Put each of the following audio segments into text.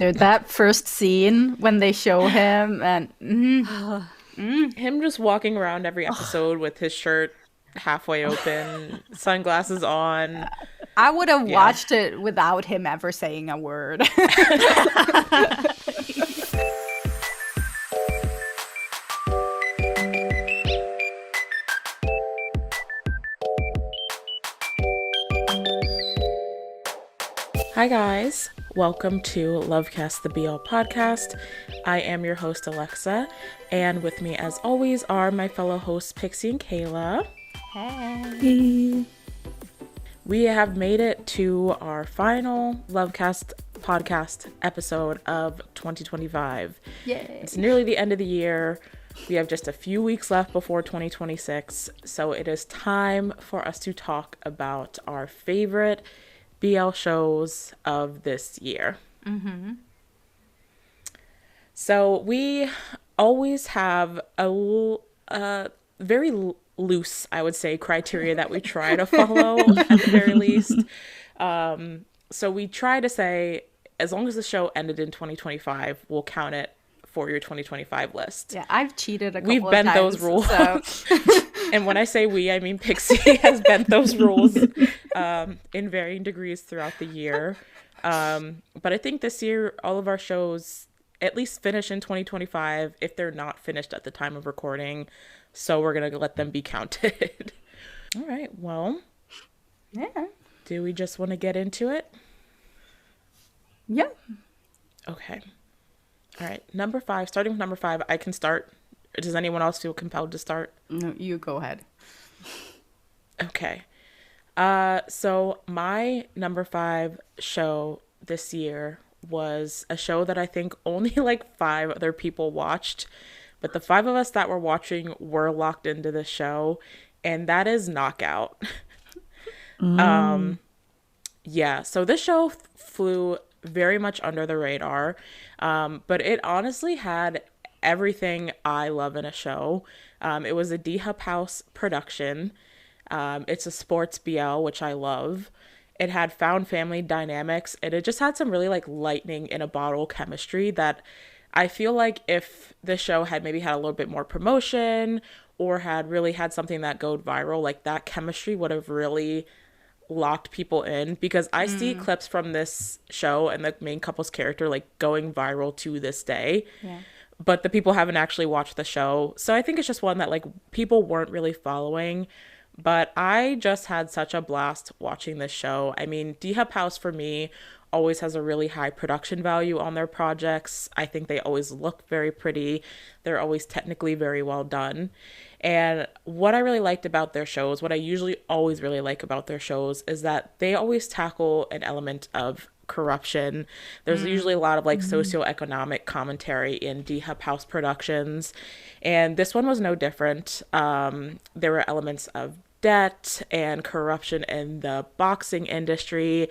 Dude, that first scene when they show him and Him just walking around every episode with his shirt halfway open, sunglasses on. I would have Yeah. watched it without him ever saying a word. Hi, guys. Welcome to LoveCast, the BL podcast. I am your host, Alexa, and with me, as always, are my fellow hosts, Pixie and Kayla. Hey. We have made it to our final LoveCast podcast episode of 2025. Yay. It's nearly the end of the year. We have just a few weeks left before 2026, so it is time for us to talk about our favorite BL shows of this year. So we always have a very loose, I would say, criteria that we try to follow at the very least. So we try to say, as long as the show ended in 2025, we'll count it for your 2025 list. Yeah, I've cheated a couple We've of bent times. those rules. So. And when I say we, I mean Pixie has bent those rules in varying degrees throughout the year. But I think this year, all of our shows at least finish in 2025 if they're not finished at the time of recording. So we're going to let them be counted. All right. Well, Yeah. do we just want to get into it? Yeah. Okay. All right. Number 5, starting with number 5, I can start. Does anyone else feel compelled to start? No, you go ahead. Okay. So my number 5 show this year was a show that I think only like 5 other people watched, but the 5 of us that were watching were locked into the show, and that is Knockout. Yeah, so this show flew very much under the radar, but it honestly had everything I love in a show. It was a D-Hub House production. It's a sports BL, which I love. It had found family dynamics, and it just had some really like lightning in a bottle chemistry that I feel like if the show had maybe had a little bit more promotion or had really had something that go viral, like that chemistry would have really locked people in, because I see clips from this show and the main couple's character like going viral to this day. Yeah. But the people haven't actually watched the show. So I think it's just one that like people weren't really following. But I just had such a blast watching this show. I mean, D-Hub House for me always has a really high production value on their projects. I think they always look very pretty. They're always technically very well done. And what I really liked about their shows, what I usually always really like about their shows, is that they always tackle an element of corruption. There's usually a lot of like socioeconomic commentary in D-Hub House productions, and this one was no different. There were elements of debt and corruption in the boxing industry,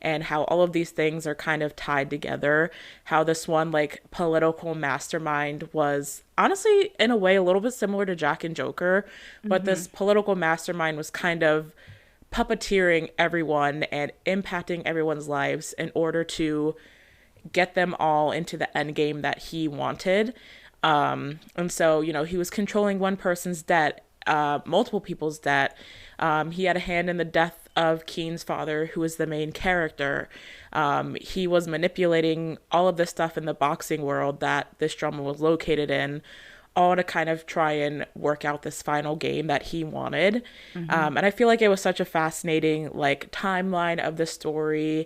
and how all of these things are kind of tied together. How this one like political mastermind was honestly in a way a little bit similar to Jack and Joker, but this political mastermind was kind of puppeteering everyone and impacting everyone's lives in order to get them all into the end game that he wanted. And so, you know, he was controlling one person's debt, multiple people's debt. He had a hand in the death of Keen's father, who was the main character. He was manipulating all of the stuff in the boxing world that this drama was located in, all to kind of try and work out this final game that he wanted. And I feel like it was such a fascinating like timeline of the story,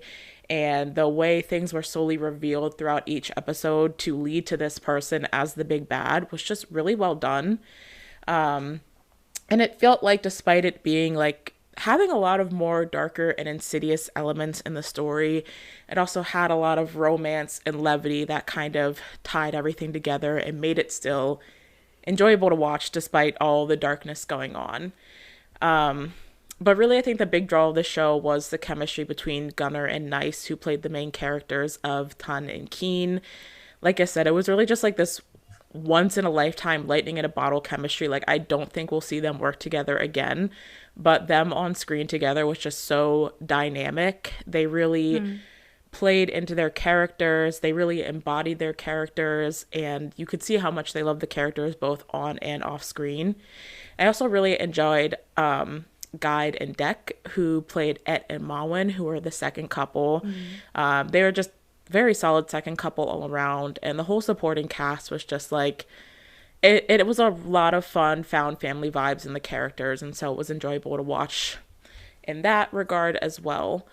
and the way things were slowly revealed throughout each episode to lead to this person as the big bad was just really well done. And it felt like, despite it being like having a lot of more darker and insidious elements in the story, it also had a lot of romance and levity that kind of tied everything together and made it still enjoyable to watch despite all the darkness going on. But really, I think the big draw of the show was the chemistry between Gunnar and Nice, who played the main characters of Tan and Keen. Like I said, it was really just like this once in a lifetime lightning in a bottle chemistry. Like, I don't think we'll see them work together again, but them on screen together was just so dynamic. They really played into their characters. They really embodied their characters, and you could see how much they loved the characters both on and off screen. I also really enjoyed Guide and Deck, who played Et and Mawin, who were the second couple. They were just very solid second couple all around, and the whole supporting cast was just like it was a lot of fun, found family vibes in the characters, and so it was enjoyable to watch in that regard as well.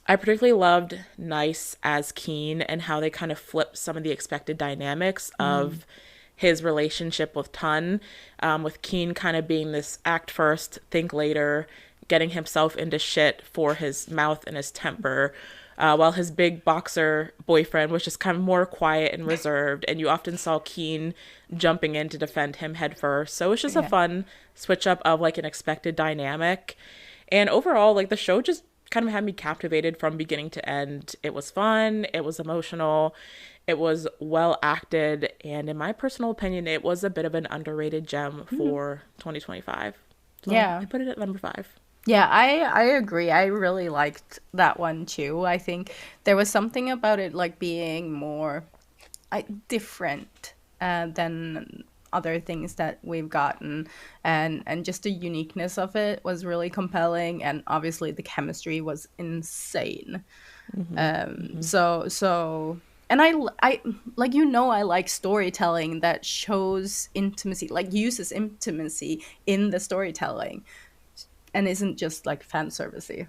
I particularly loved Nice as Keen and how they kind of flipped some of the expected dynamics of his relationship with Tun, with Keen kind of being this act first, think later, getting himself into shit for his mouth and his temper, while his big boxer boyfriend was just kind of more quiet and reserved, and you often saw Keen jumping in to defend him head first. So it's just a fun switch up of like an expected dynamic. And overall, like the show just kind of had me captivated from beginning to end. It was fun, it was emotional, it was well acted, and in my personal opinion, it was a bit of an underrated gem for 2025. So I put it at number 5. Yeah, I agree. I really liked that one too. I think there was something about it like being more different than other things that we've gotten, and just the uniqueness of it was really compelling, and obviously the chemistry was insane. So and I like, I like storytelling that shows intimacy, like uses intimacy in the storytelling and isn't just like fan servicey.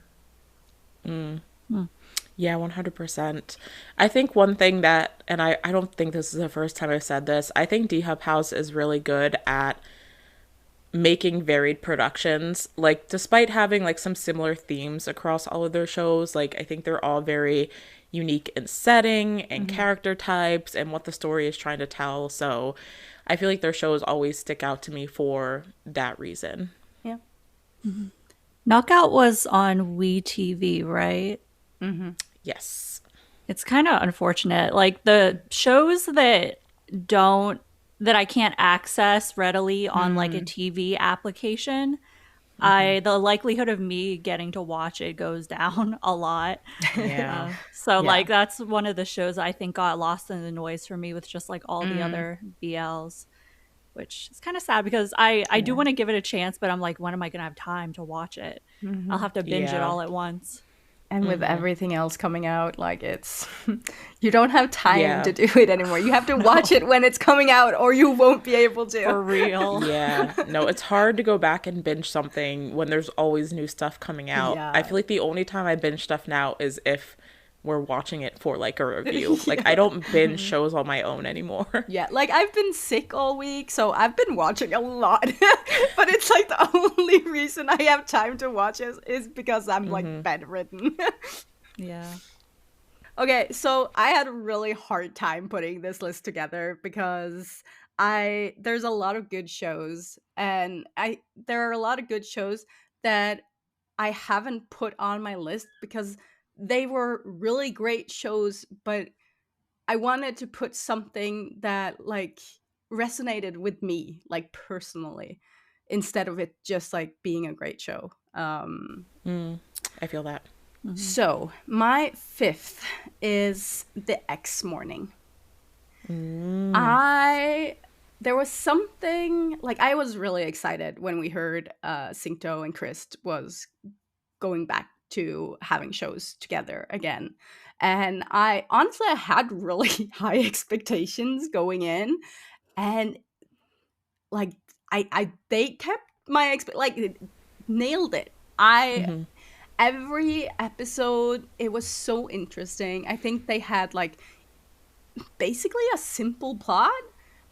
Yeah, 100%. I think one thing that, and I don't think this is the first time I've said this, I think D-Hub House is really good at making varied productions. Like, despite having like some similar themes across all of their shows, like I think they're all very unique in setting and character types and what the story is trying to tell. So I feel like their shows always stick out to me for that reason. Yeah. Knockout was on WeTV, right? Yes. It's kind of unfortunate. Like the shows that I can't access readily on like a TV application, the likelihood of me getting to watch it goes down a lot. Yeah. Like that's one of the shows I think got lost in the noise for me with just like all the other BLs, which is kind of sad because I do want to give it a chance, but I'm like, when am I going to have time to watch it? I'll have to binge it all at once. And with everything else coming out, like it's, you don't have time to do it anymore. You have to watch it when it's coming out or you won't be able to. For real. Yeah. No, it's hard to go back and binge something when there's always new stuff coming out. Yeah. I feel like the only time I binge stuff now is if we're watching it for like a review. Like I don't binge shows on my own anymore. Yeah, like I've been sick all week, so I've been watching a lot. But it's like the only reason I have time to watch is because I'm like bedridden. Yeah. Okay, so I had a really hard time putting this list together because there's a lot of good shows, and there are a lot of good shows that I haven't put on my list because they were really great shows, but I wanted to put something that like resonated with me, like personally, instead of it just like being a great show. I feel that. So my 5th is The X Morning. There was something like, I was really excited when we heard Singto and Christ was going back to having shows together again, and I honestly had really high expectations going in, and like they kept my nailed it. Every episode, it was so interesting. I think they had like basically a simple plot,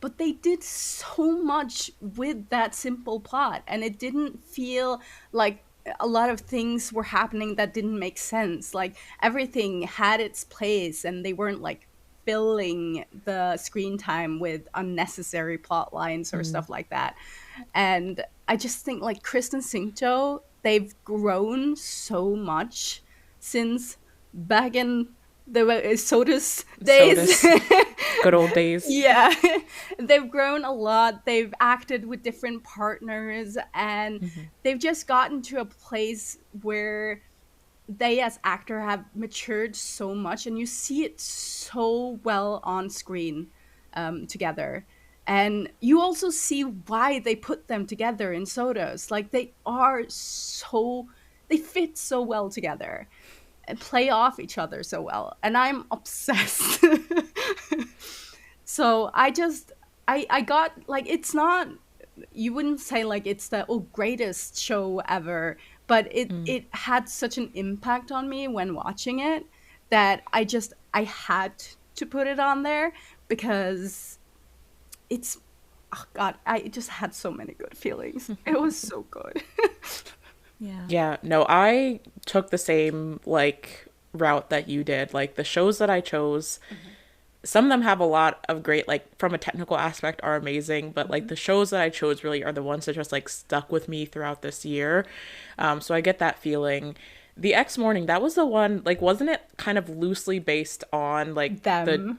but they did so much with that simple plot, and it didn't feel like a lot of things were happening that didn't make sense. Like everything had its place, and they weren't like filling the screen time with unnecessary plot lines or stuff like that. And I just think like Chris and Singto, they've grown so much since back in the Sodas days. Good old days. Yeah. They've grown a lot. They've acted with different partners, and they've just gotten to a place where they as actor have matured so much, and you see it so well on screen together. And you also see why they put them together in sodas. Like, they fit so well together and play off each other so well. And I'm obsessed. So I got, like, it's not, you wouldn't say like it's the greatest show ever, but it had such an impact on me when watching it that I had to put it on there, because it's, oh god, I just had so many good feelings. It was so good. Yeah. Yeah, no, I took the same like route that you did. Like the shows that I chose, some of them have a lot of great, like from a technical aspect are amazing, but like the shows that I chose really are the ones that just like stuck with me throughout this year. So I get that feeling. The X Morning, that was the one, like wasn't it kind of loosely based on like the Them.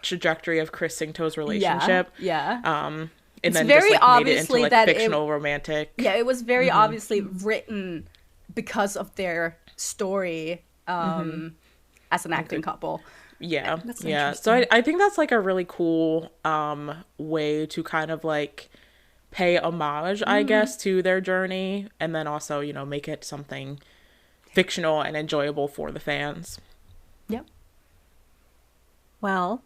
trajectory of Chris Singto's Yeah. relationship? Yeah. And It's then very just like made it into obviously like that fictional romantic. yeah, it was very obviously written because of their story as an acting couple. Yeah, That's yeah. So interesting. I think that's like a really cool way to kind of like pay homage, I guess, to their journey, and then also, you know, make it something fictional and enjoyable for the fans. Yep. Well,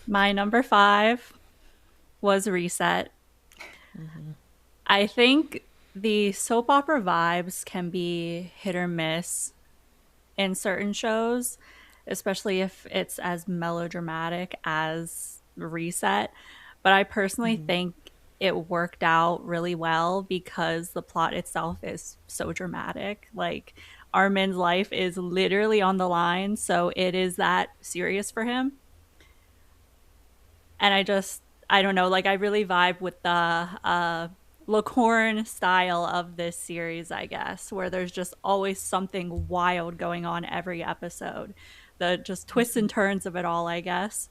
my number 5 was Reset. I think the soap opera vibes can be hit or miss in certain shows, especially if it's as melodramatic as Reset. But I personally think it worked out really well because the plot itself is so dramatic. Like, Armin's life is literally on the line, so it is that serious for him. And I don't know, like I really vibe with the Lacorn style of this series, I guess, where there's just always something wild going on every episode. The just twists and turns of it all, I guess.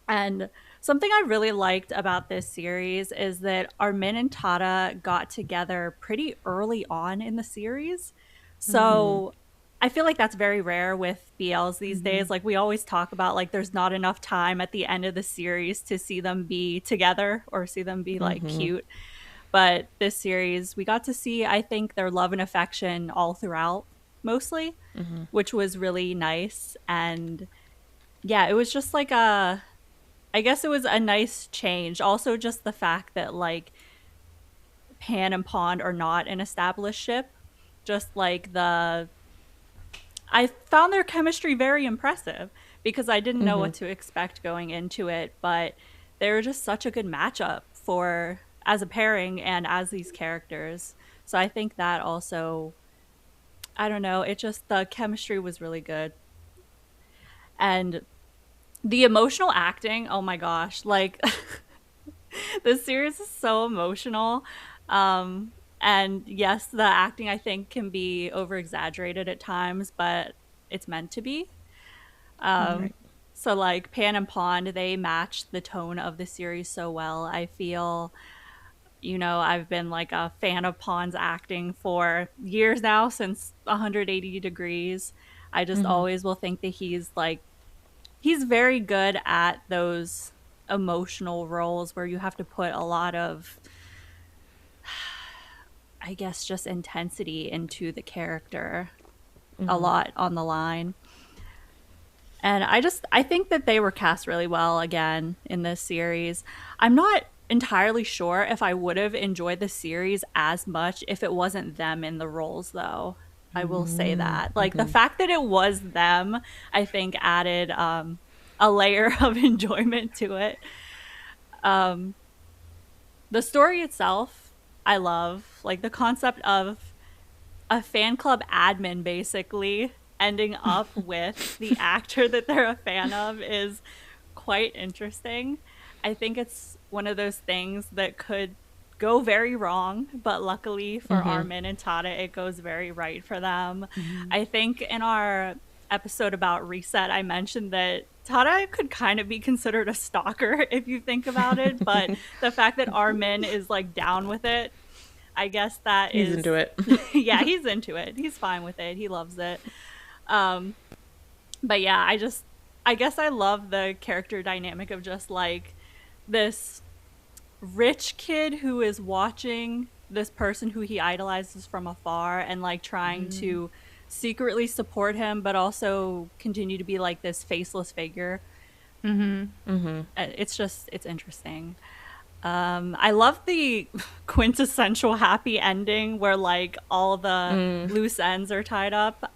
And something I really liked about this series is that Armin and Tata got together pretty early on in the series. So I feel like that's very rare with BLs these days. Like, we always talk about like there's not enough time at the end of the series to see them be together or see them be like cute. But this series, we got to see, I think, their love and affection all throughout, mostly, which was really nice. And yeah, it was just like I guess it was a nice change. Also, just the fact that like Pan and Pond are not an established ship. Just like I found their chemistry very impressive because I didn't know what to expect going into it, but they were just such a good matchup for as a pairing and as these characters. So I think that also, I don't know, it just, the chemistry was really good. And the emotional acting, oh my gosh, like this series is so emotional. And yes, the acting I think can be over exaggerated at times, but it's meant to be. Right. So like Pan and Pond, they match the tone of the series so well. I feel, you know, I've been like a fan of Pond's acting for years now, since 180 Degrees. I just always will think that he's very good at those emotional roles where you have to put a lot of, I guess, just intensity into the character, a lot on the line. And I think that they were cast really well again in this series. I'm not entirely sure if I would have enjoyed the series as much if it wasn't them in the roles, though. I will say that. Like, the fact that it was them, I think, added a layer of enjoyment to it. The story itself, I love. Like, the concept of a fan club admin basically ending up with the actor that they're a fan of is quite interesting. I think it's one of those things that could go very wrong, but luckily for Armin and Tata, it goes very right for them. I think in our episode about Reset, I mentioned that Tata could kind of be considered a stalker if you think about it, but the fact that Armin is like down with it, I guess that He's is, into it. yeah, he's into it. He's fine with it. He loves it. Um, but yeah, I guess I love the character dynamic of just like this rich kid who is watching this person who he idolizes from afar and like trying to secretly support him, but also continue to be like this faceless figure. It's interesting. I love the quintessential happy ending where like all the loose ends are tied up.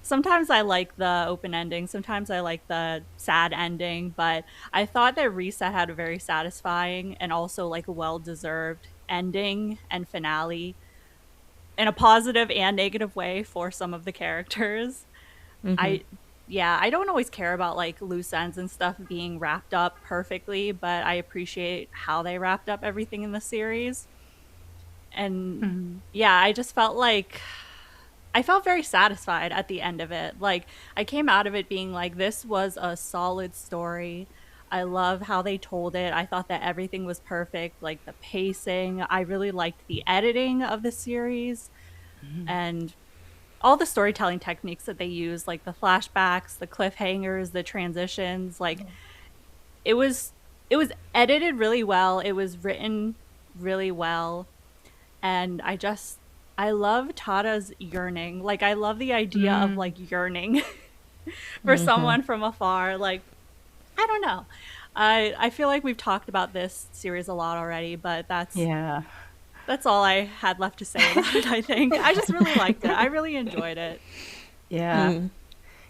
Sometimes I like the open ending, sometimes I like the sad ending, but I thought that Reset had a very satisfying and also like a well-deserved ending and finale in a positive and negative way for some of the characters. I Yeah, I don't always care about like loose ends and stuff being wrapped up perfectly, but I appreciate how they wrapped up everything in the series. And yeah, I just felt like I felt very satisfied at the end of it. Like, I came out of it being like, this was a solid story. I love how they told it. I thought that everything was perfect, like the pacing. I really liked the editing of the series and all the storytelling techniques that they use, like the flashbacks, the cliffhangers, the transitions. Like, it was edited really well. It was written really well, and I love Tada's yearning. Like, I love the idea of like yearning for someone from afar. Like, I don't know. I feel like we've talked about this series a lot already, but Yeah. that's all I had left to say about it, I think. I just really liked it. I really enjoyed it. Yeah.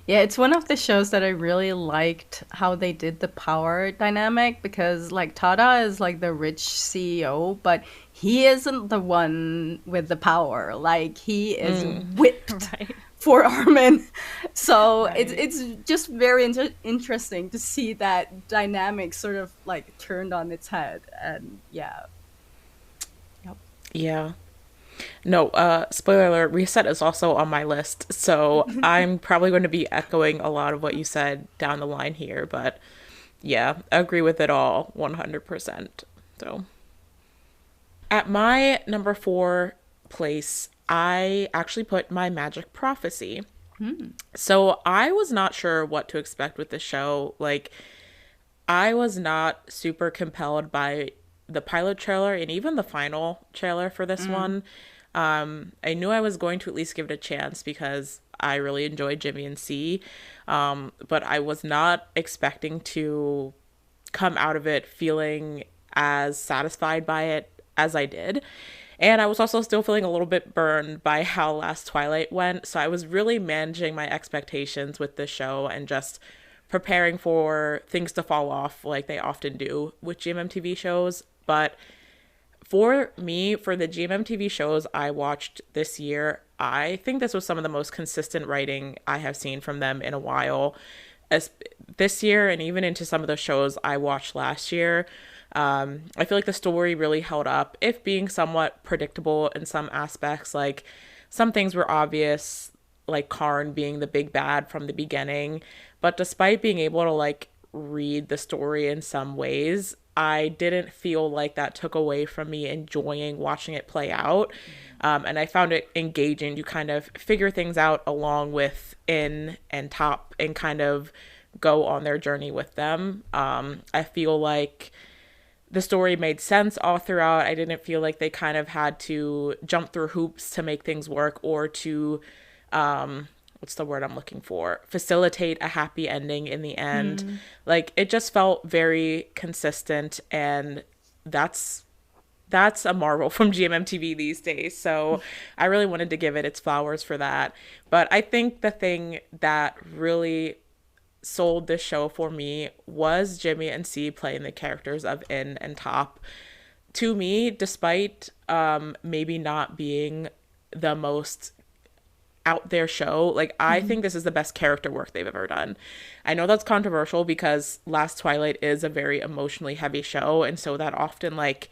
Yeah, it's one of the shows that I really liked how they did the power dynamic because like Tada is like the rich CEO, but he isn't the one with the power. Like he is whipped Right. for Armin. So Right. it's just very interesting to see that dynamic sort of like turned on its head. And yeah. Yep. Yeah. No, spoiler alert, Reset is also on my list, so I'm probably going to be echoing a lot of what you said down the line here, but yeah, I agree with it all 100%. So, at my number 4 place, I actually put My Magic Prophecy. So, I was not sure what to expect with the show. Like, I was not super compelled by the pilot trailer and even the final trailer for this one. I knew I was going to at least give it a chance because I really enjoyed Jimmy and C. But I was not expecting to come out of it feeling as satisfied by it as I did. And I was also still feeling a little bit burned by how Last Twilight went. So I was really managing my expectations with this show and just preparing for things to fall off like they often do with GMM shows. But for me, for the GMM shows I watched this year, I think this was some of the most consistent writing I have seen from them in a while. As this year and even into some of the shows I watched last year, I feel like the story really held up, if being somewhat predictable in some aspects. Like some things were obvious, like Karn being the big bad from the beginning. But despite being able to like read the story in some ways, I didn't feel like that took away from me enjoying watching it play out. And I found it engaging to kind of figure things out along with In and Top and kind of go on their journey with them. I feel like the story made sense all throughout. I didn't feel like they kind of had to jump through hoops to make things work or to, what's the word I'm looking for? Facilitate a happy ending in the end. Like it just felt very consistent, and that's a marvel from GMM these days. So I really wanted to give it its flowers for that. But I think the thing that really sold this show for me was Jimmy and C playing the characters of In and Top. To me, despite maybe not being the most out there show, like I think this is the best character work they've ever done. I know that's controversial because Last Twilight is a very emotionally heavy show, and so that often like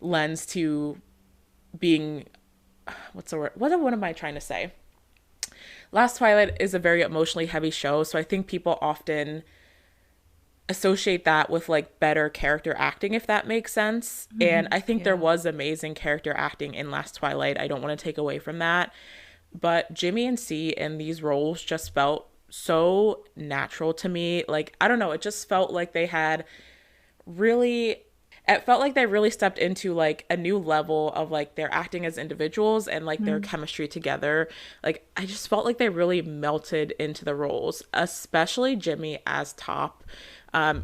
lends to being, what's the word, what am I trying to say? Last Twilight is a very emotionally heavy show, so I think people often associate that with like better character acting, if that makes sense. And I think there Yeah. was amazing character acting in Last Twilight. I don't want to take away from that. But Jimmy and C in these roles just felt so natural to me. Like, I don't know, it just felt like they had really, it felt like they really stepped into like a new level of like their acting as individuals and like their chemistry together. Like, I just felt like they really melted into the roles, especially Jimmy as Top.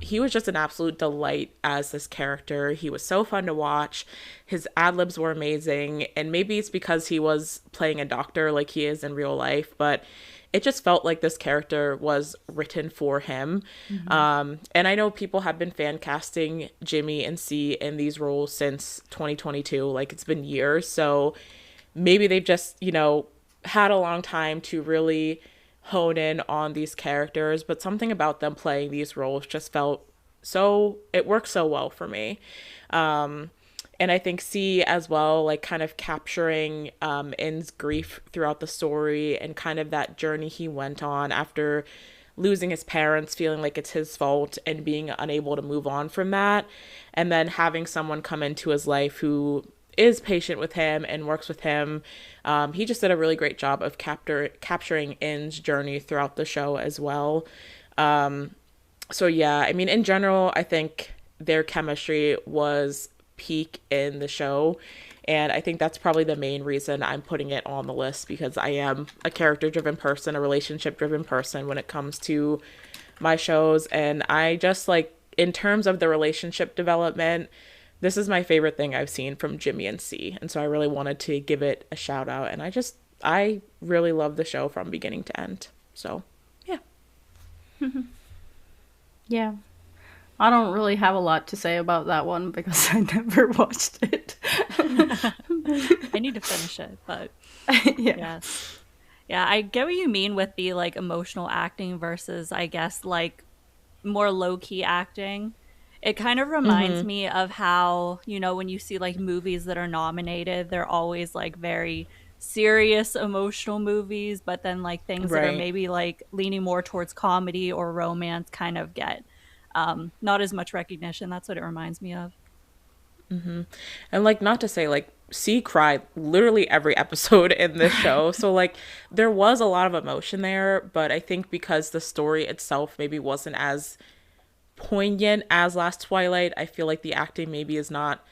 He was just an absolute delight as this character. He was so fun to watch. His ad libs were amazing. And maybe it's because he was playing a doctor like he is in real life, but it just felt like this character was written for him. And I know people have been fan casting Jimmy and C in these roles since 2022. Like, it's been years. So maybe they've just, you know, had a long time to really hone in on these characters, but something about them playing these roles just felt so, it worked so well for me. And I think C as well, like kind of capturing In's grief throughout the story and kind of that journey he went on after losing his parents, feeling like it's his fault and being unable to move on from that. And then having someone come into his life who is patient with him and works with him. He just did a really great job of capturing In's journey throughout the show as well. So yeah, I mean, in general, I think their chemistry was peak in the show. And I think that's probably the main reason I'm putting it on the list, because I am a character-driven person, a relationship-driven person when it comes to my shows. And I just like, in terms of the relationship development, this is my favorite thing I've seen from Jimmy and C. And so I really wanted to give it a shout out. And I really love the show from beginning to end. So, yeah. Yeah. I don't really have a lot to say about that one because I never watched it. I need to finish it, but Yeah. yes. Yeah, I get what you mean with the like emotional acting versus, I guess, like more low-key acting. It kind of reminds me of how, you know, when you see like movies that are nominated, they're always like very serious emotional movies, but then like things that are Right. maybe like leaning more towards comedy or romance kind of get not as much recognition. That's what it reminds me of. And like, not to say like C cried literally every episode in this show. So like there was a lot of emotion there, but I think because the story itself maybe wasn't as poignant as Last Twilight, I feel like the acting maybe is not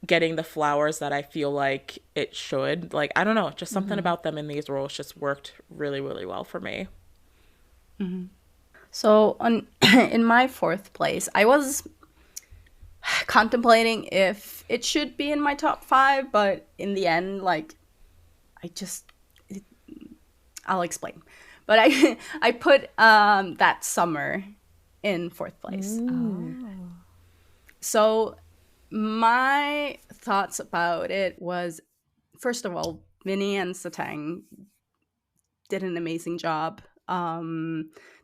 getting the flowers that I feel like it should. Like, I don't know, just something about them in these roles just worked really, really well for me. So on in my fourth place, I was contemplating if it should be in my top 5, but in the end, like, I just I'll explain. But I put That Summer in fourth place. So my thoughts about it was, first of all, Vinny and Satang did an amazing job.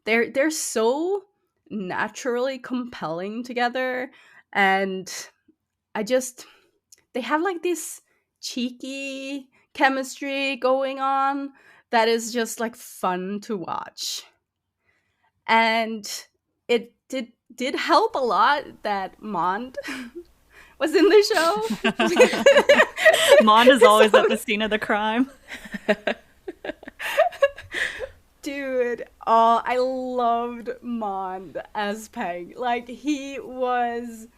They're so naturally compelling together, and they have like this cheeky chemistry going on that is just like fun to watch. And it did help a lot that Mond was in the show. Mond is always at the scene of the crime. Dude, oh, I loved Mond as Peg. Like, he was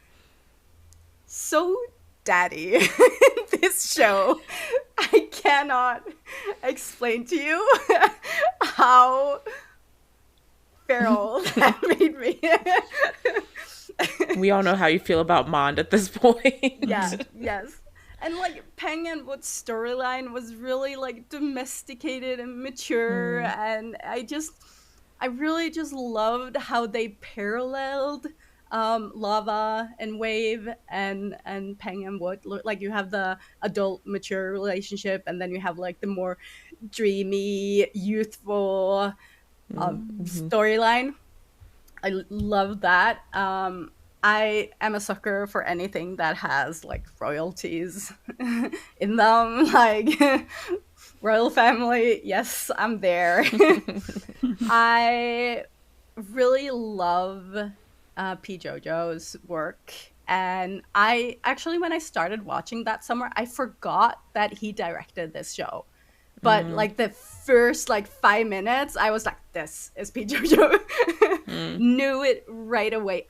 so daddy in this show. I cannot explain to you how feral that made me. We all know how you feel about Mond at this point. Yeah, yes. And like Peng and Wood's storyline was really like domesticated and mature, and I really just loved how they paralleled Lava and Wave and Peng and Wood. Like, you have the adult mature relationship, and then you have like the more dreamy, youthful storyline. I love that. I am a sucker for anything that has like royalties in them, like royal family. Yes, I'm there. I really love P. JoJo's work. And I actually, when I started watching that summer, I forgot that he directed this show. But like the first like 5 minutes, I was like, "This is P. JoJo." Knew it right away.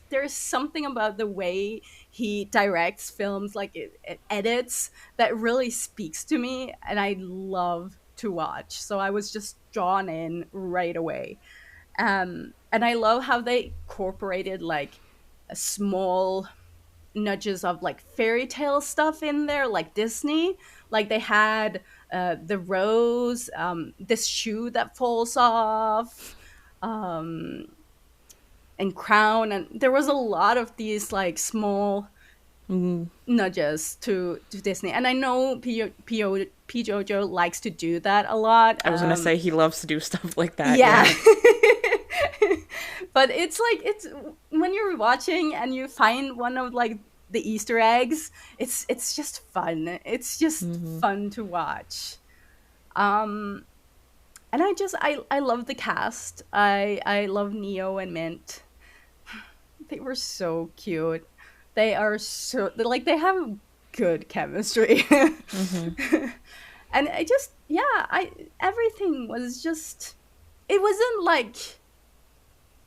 There's something about the way he directs films, like it edits, that really speaks to me, and I love to watch. So I was just drawn in right away. And I love how they incorporated like a small nudges of like fairy tale stuff in there, like Disney. Like they had the rose, this shoe that falls off, um, and Crown, and there was a lot of these like small nudges to Disney. And I know P. Jojo likes to do that a lot. I was gonna say he loves to do stuff like that. Yeah. But it's like, it's when you're watching and you find one of like the Easter eggs, it's just fun. It's just fun to watch. Um and I love the cast. I love Neo and Mint. They were so cute. They are so, like, they have good chemistry. And I just, yeah, I everything was just, it wasn't like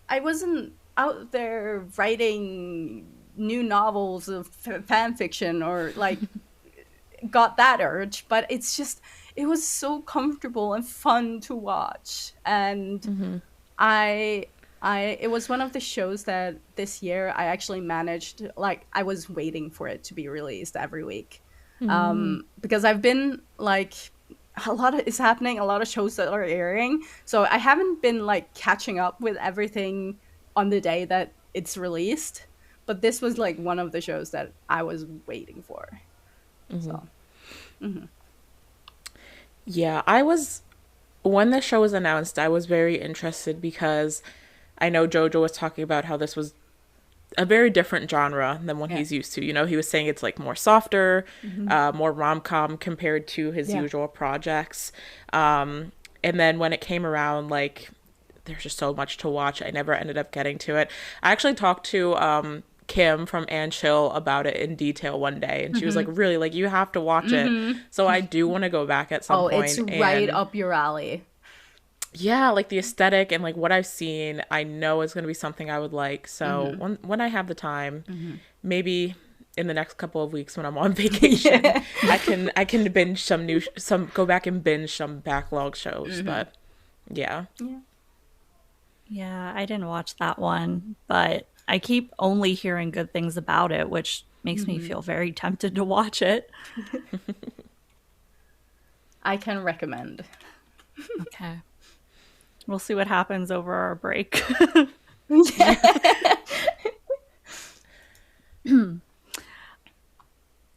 I wasn't out there writing new novels of fan fiction or like got that urge, but it's just, it was so comfortable and fun to watch. And I it was one of the shows that this year I actually managed, like, I was waiting for it to be released every week. Because I've been like, a lot is happening, a lot of shows that are airing, so I haven't been like catching up with everything on the day that it's released. But this was like one of the shows that I was waiting for. So Yeah, when the show was announced, I was very interested because I know Jojo was talking about how this was a very different genre than what he's used to. You know, he was saying it's like more softer, more rom-com compared to his usual projects. And then when it came around, like, there's just so much to watch. I never ended up getting to it. I actually talked to Kim from And Chill about it in detail one day, and she was like, really, like, you have to watch it. So I do want to go back at some point. It's right up your alley. Yeah, like the aesthetic and like what I've seen, I know it's going to be something I would like. So when I have the time, maybe in the next couple of weeks when I'm on vacation, I can binge go back and binge some backlog shows. But yeah. Yeah, I didn't watch that one, but I keep only hearing good things about it, which makes me feel very tempted to watch it. I can recommend. Okay. We'll see what happens over our break.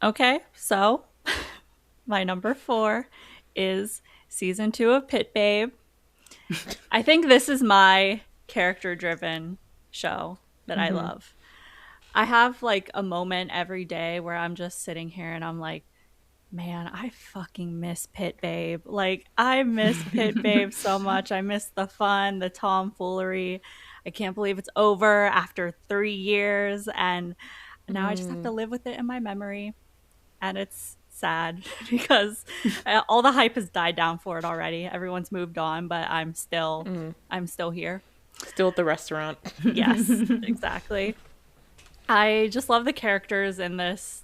Okay, so my number 4 is season 2 of Pit Babe. I think this is my character-driven show that I love. I have like a moment every day where I'm just sitting here and I'm like, man, I fucking miss Pit Babe. Like, I miss Pit Babe so much. I miss the fun, the tomfoolery. I can't believe it's over after 3 years, and now I just have to live with it in my memory. And it's sad because all the hype has died down for it already. Everyone's moved on, but I'm still here. Still at the restaurant. Yes, exactly. I just love the characters in this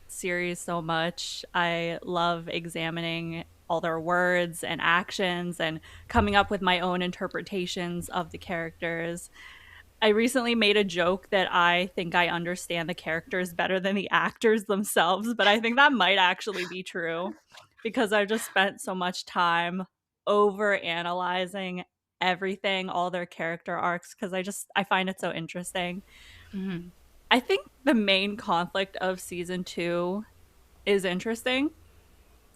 series so much. I love examining all their words and actions and coming up with my own interpretations of the characters. I recently made a joke that I think I understand the characters better than the actors themselves, but I think that might actually be true because I've just spent so much time over analyzing everything, all their character arcs, because I find it so interesting. I think the main conflict of season 2 is interesting.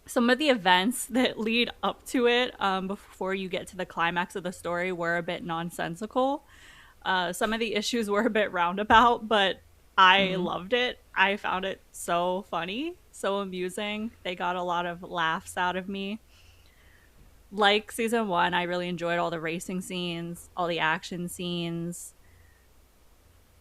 Some of the events that lead up to it, before you get to the climax of the story, were a bit nonsensical. Some of the issues were a bit roundabout, but I loved it. I found it so funny, so amusing. They got a lot of laughs out of me. Like season 1, I really enjoyed all the racing scenes, all the action scenes.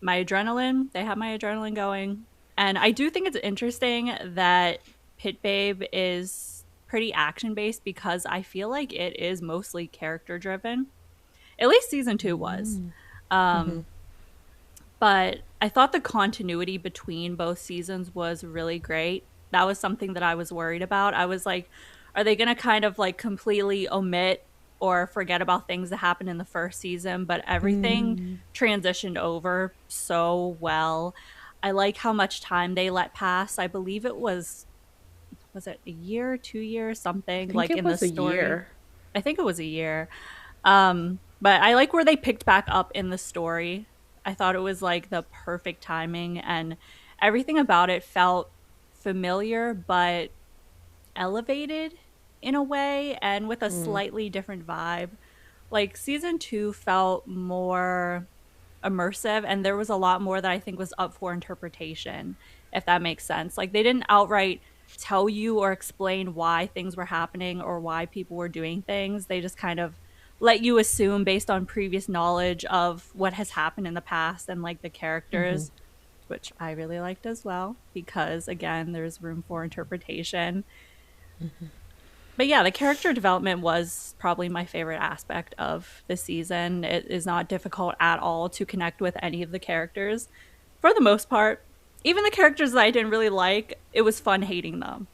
they have my adrenaline going. And I do think it's interesting that Pit Babe is pretty action based because I feel like it is mostly character driven. At least season 2 was. Um, but I thought the continuity between both seasons was really great. That was something that I was worried about. I was like, are they going to kind of like completely omit or forget about things that happened in the first season? But everything transitioned over so well. I like how much time they let pass. I believe it was it a year, 2 years, I something think like it in the was a story. year. I think it was a year. But I like where they picked back up in the story. I thought it was like the perfect timing, and everything about it felt familiar but elevated in a way and with a slightly different vibe. Like season 2 felt more immersive, and there was a lot more that I think was up for interpretation, if that makes sense. Like they didn't outright tell you or explain why things were happening or why people were doing things. They just kind of let you assume based on previous knowledge of what has happened in the past and like the characters, which I really liked as well because again, there's room for interpretation. But yeah, the character development was probably my favorite aspect of the season. It is not difficult at all to connect with any of the characters for the most part. Even the characters that I didn't really like, it was fun hating them.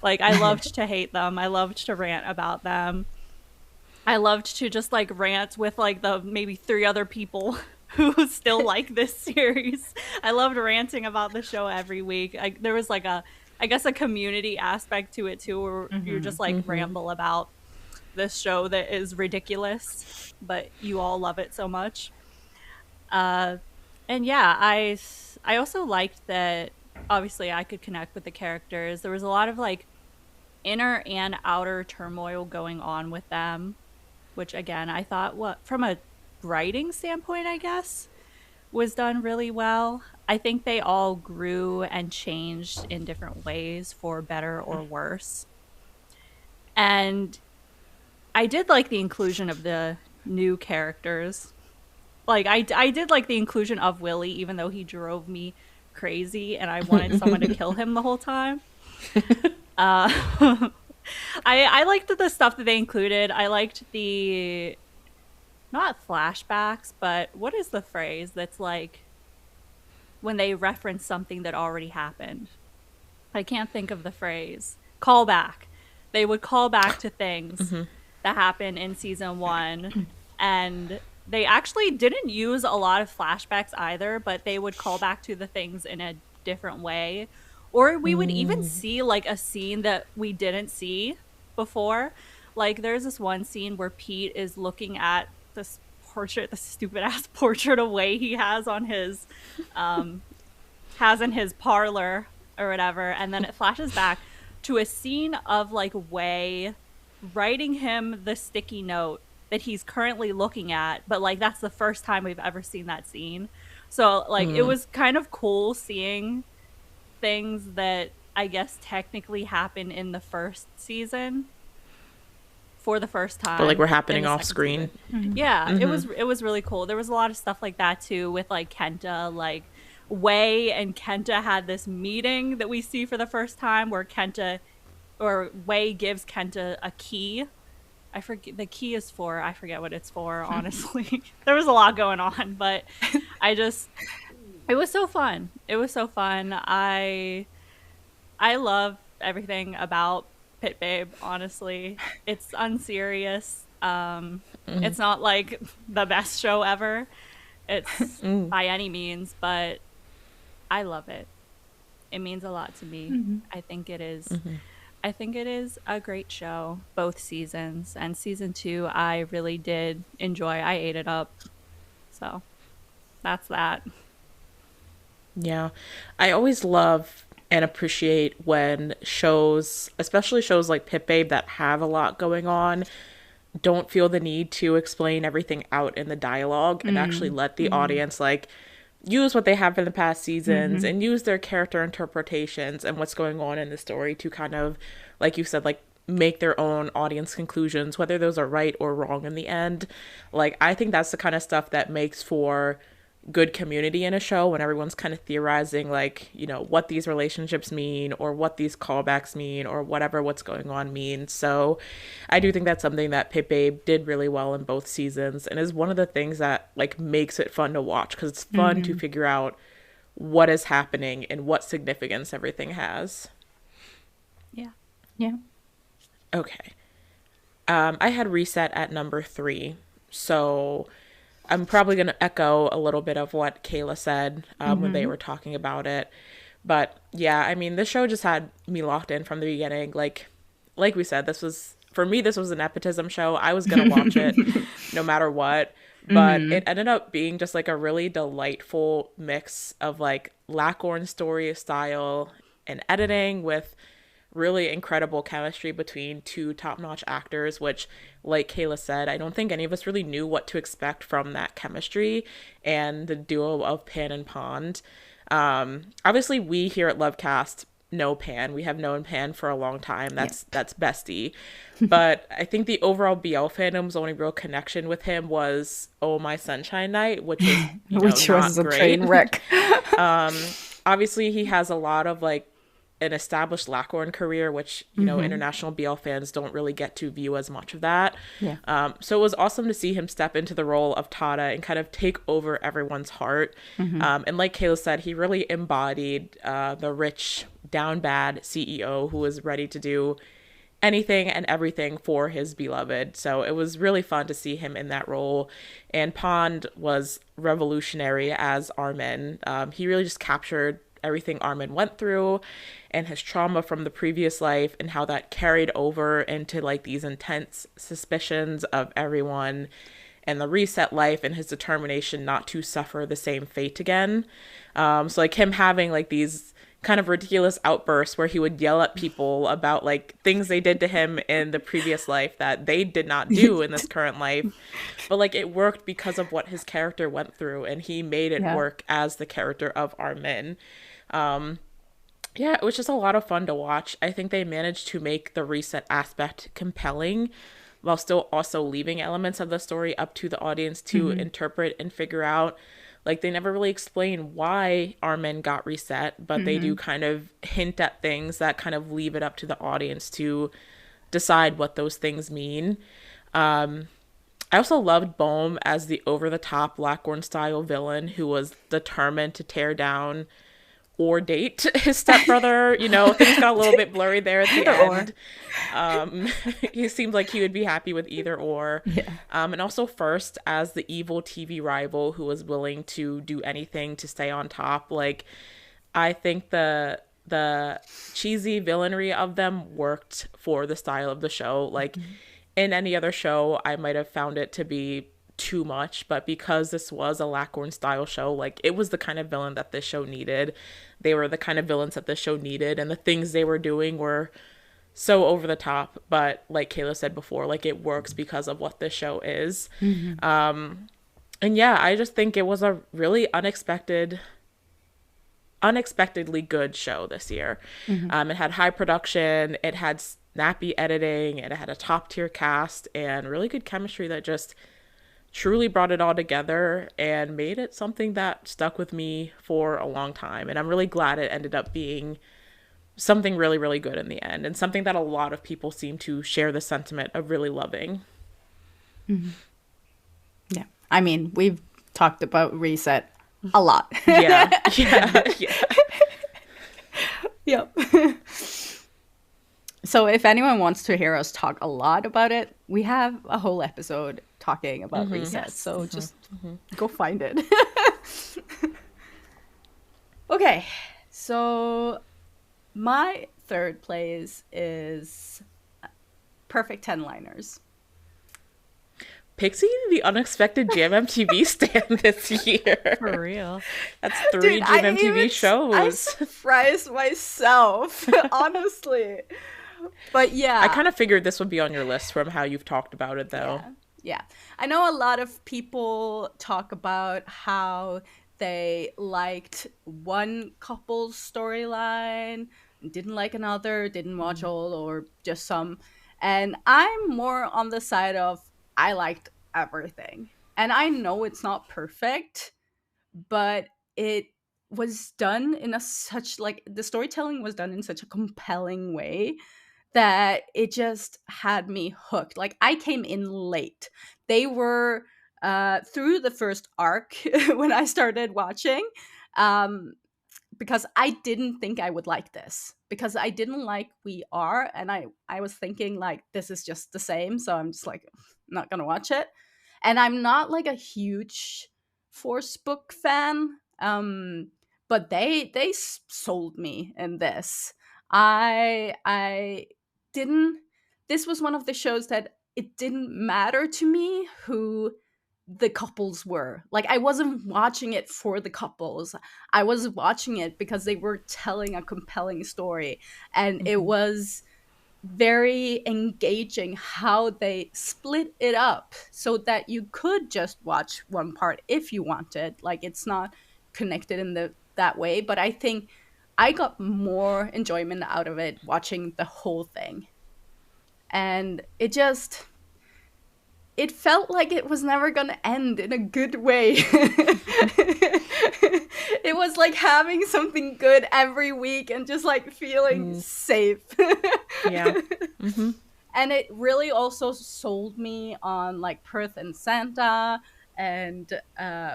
Like I loved to hate them. I loved to rant about them. I loved to just like rant with like the maybe 3 other people who still like this series. I loved ranting about the show every week. There was like I guess a community aspect to it too, where you just like ramble about this show that is ridiculous, but you all love it so much. Uh, and yeah, I also liked that obviously I could connect with the characters. There was a lot of like inner and outer turmoil going on with them, which again I thought what from a writing standpoint, I guess, was done really well. I think they all grew and changed in different ways for better or worse. And I did like the inclusion of the new characters. Like I did like the inclusion of Willie, even though he drove me crazy and I wanted someone to kill him the whole time. Uh, I liked the stuff that they included. I liked the not flashbacks, but what is the phrase that's like when they reference something that already happened? I can't think of the phrase. Callback. They would call back to things that happened in season 1, and they actually didn't use a lot of flashbacks either, but they would call back to the things in a different way. Or we would even see like a scene that we didn't see before. Like there's this one scene where Pete is looking at this portrait, the stupid ass portrait of Way he has on his has in his parlor or whatever, and then it flashes back to a scene of like Way writing him the sticky note that he's currently looking at, but like that's the first time we've ever seen that scene. So like it was kind of cool seeing things that I guess technically happened in the first season for the first time. But like we're happening off screen. Yeah, it was really cool. There was a lot of stuff like that too with like Kenta, like Way and Kenta had this meeting that we see for the first time where Way gives Kenta a key. I forget the key is for. I forget what it's for, honestly. There was a lot going on, but it was so fun. It was so fun. I love everything about Pit Babe, honestly. It's unserious. It's not like the best show ever. It's by any means, but I love it. It means a lot to me. I think it is. I think it is a great show, both seasons. And season 2, I really did enjoy. I ate it up. So that's that. Yeah. I always love and appreciate when shows, especially shows like Pit Babe that have a lot going on, don't feel the need to explain everything out in the dialogue and actually let the audience like use what they have in the past seasons and use their character interpretations and what's going on in the story to kind of, like you said, like make their own audience conclusions, whether those are right or wrong in the end. Like I think that's the kind of stuff that makes for good community in a show when everyone's kind of theorizing, like, you know, what these relationships mean or what these callbacks mean or whatever what's going on means. So I do think that's something that Pit Babe did really well in both seasons and is one of the things that like makes it fun to watch, because it's fun to figure out what is happening and what significance everything has. Yeah. Yeah. Okay. I had Reset at number 3. So I'm probably going to echo a little bit of what Kayla said when they were talking about it. But yeah, I mean, this show just had me locked in from the beginning. Like we said, for me, this was a nepotism show. I was going to watch it no matter what. But it ended up being just like a really delightful mix of like Lackorn story style and editing with really incredible chemistry between two top-notch actors, which, like Kayla said, I don't think any of us really knew what to expect from that chemistry and the duo of Pan and Pond. Obviously, we here at LoveCast know Pan. We have known Pan for a long time. That's bestie. But I think the overall BL fandom's only real connection with him was Oh My Sunshine Night, which was, which was a train wreck. Obviously, he has a lot of like an established Lackorn career, which, you know, international BL fans don't really get to view as much of that. Yeah. So it was awesome to see him step into the role of Tada and kind of take over everyone's heart. And like Kayla said, he really embodied the rich, down bad CEO who was ready to do anything and everything for his beloved. So it was really fun to see him in that role. And Pond was revolutionary as Armin. He really just captured everything Armin went through and his trauma from the previous life and how that carried over into like these intense suspicions of everyone and the reset life and his determination not to suffer the same fate again. So like him having like these kind of ridiculous outbursts where he would yell at people about like things they did to him in the previous life that they did not do in this current life, but like it worked because of what his character went through and he made it work as the character of Armin. Yeah, it was just a lot of fun to watch. I think they managed to make the reset aspect compelling while still also leaving elements of the story up to the audience to interpret and figure out. Like, they never really explain why Armin got reset, but they do kind of hint at things that kind of leave it up to the audience to decide what those things mean. I also loved Bohm as the over-the-top Lackorn-style villain who was determined to tear down or date his stepbrother. You know, things got a little bit blurry there at the end. He seemed like he would be happy with either or. And also First as the evil TV rival who was willing to do anything to stay on top. Like, I think the cheesy villainry of them worked for the style of the show. Like, in any other show, I might have found it to be too much, but because this was a Lackorn style show, like, it was the kind of villain that this show needed. They were the kind of villains that this show needed, and the things they were doing were so over the top, but like Kayla said before, like, it works because of what this show is. And yeah, I just think it was a really unexpectedly good show this year. It had high production, it had snappy editing, it had a top tier cast and really good chemistry that just truly brought it all together and made it something that stuck with me for a long time. And I'm really glad it ended up being something really, really good in the end, and something that a lot of people seem to share the sentiment of really loving. Yeah. I mean, we've talked about Reset a lot. Yeah. Yep. So if anyone wants to hear us talk a lot about it, we have a whole episode talking about Reset. So just go find it. Okay. So my third place is Perfect 10-liners. Pixie, the unexpected Jam MTV stand this year. For real. That's 3 Jam MTV shows. I surprised myself, honestly. But yeah. I kind of figured this would be on your list from how you've talked about it, though. Yeah. I know a lot of people talk about how they liked one couple's storyline, didn't like another, didn't watch all, or just some. And I'm more on the side of I liked everything. And I know it's not perfect, but it was done in a such like the storytelling was done in such a compelling way that it just had me hooked. Like I came in late. They were through the first arc when I started watching. Um, because I didn't think I would like this, because I didn't like We Are, and I was thinking like this is just the same, so I'm just like not gonna watch it. And I'm not like a huge Force book fan, but they sold me in this. I didn't. This was one of the shows that it didn't matter to me who the couples were. Like I wasn't watching it for the couples. I was watching it because they were telling a compelling story, and it was very engaging how they split it up so that you could just watch one part if you wanted. Like it's not connected in the that way, but I think I got more enjoyment out of it watching the whole thing. And it felt like it was never going to end in a good way. It was like having something good every week and just like feeling safe. Yeah. Mm-hmm. And it really also sold me on like Perth and Santa, and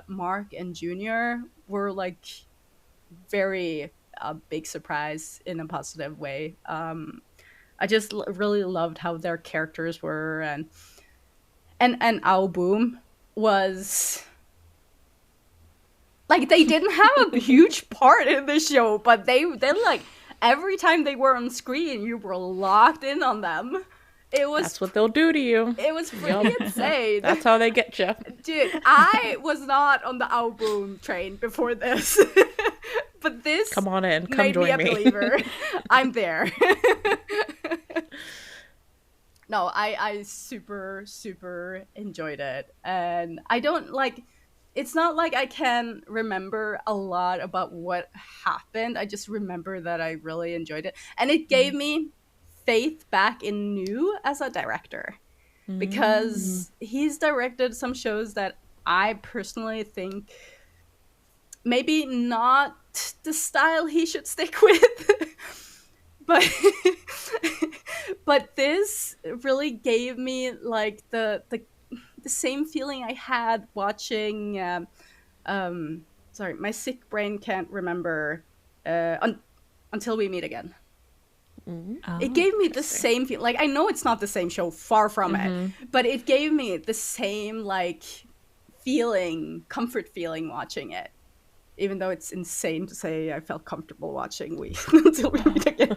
Mark and Junior were like very big surprise in a positive way. I just really loved how their characters were, and Ao Boom was like they didn't have a huge part in the show, but they like every time they were on screen, you were locked in on them. It was That's what they'll do to you. It was pretty insane. That's how they get you. Dude, I was not on the Ao Boom train before this. But this come on in, come made join me a me. believer. I'm there. No, I super, super enjoyed it. And I don't like, it's not like I can remember a lot about what happened. I just remember that I really enjoyed it. And it gave me faith back in New as a director. Because he's directed some shows that I personally think maybe not the style he should stick with. But this really gave me like the same feeling I had watching sorry, my sick brain can't remember Until We Meet Again. It gave me the same feel. Like I know it's not the same show, far from it, but it gave me the same like feeling, comfort feeling watching it. Even though it's insane to say I felt comfortable watching Until We Meet Again.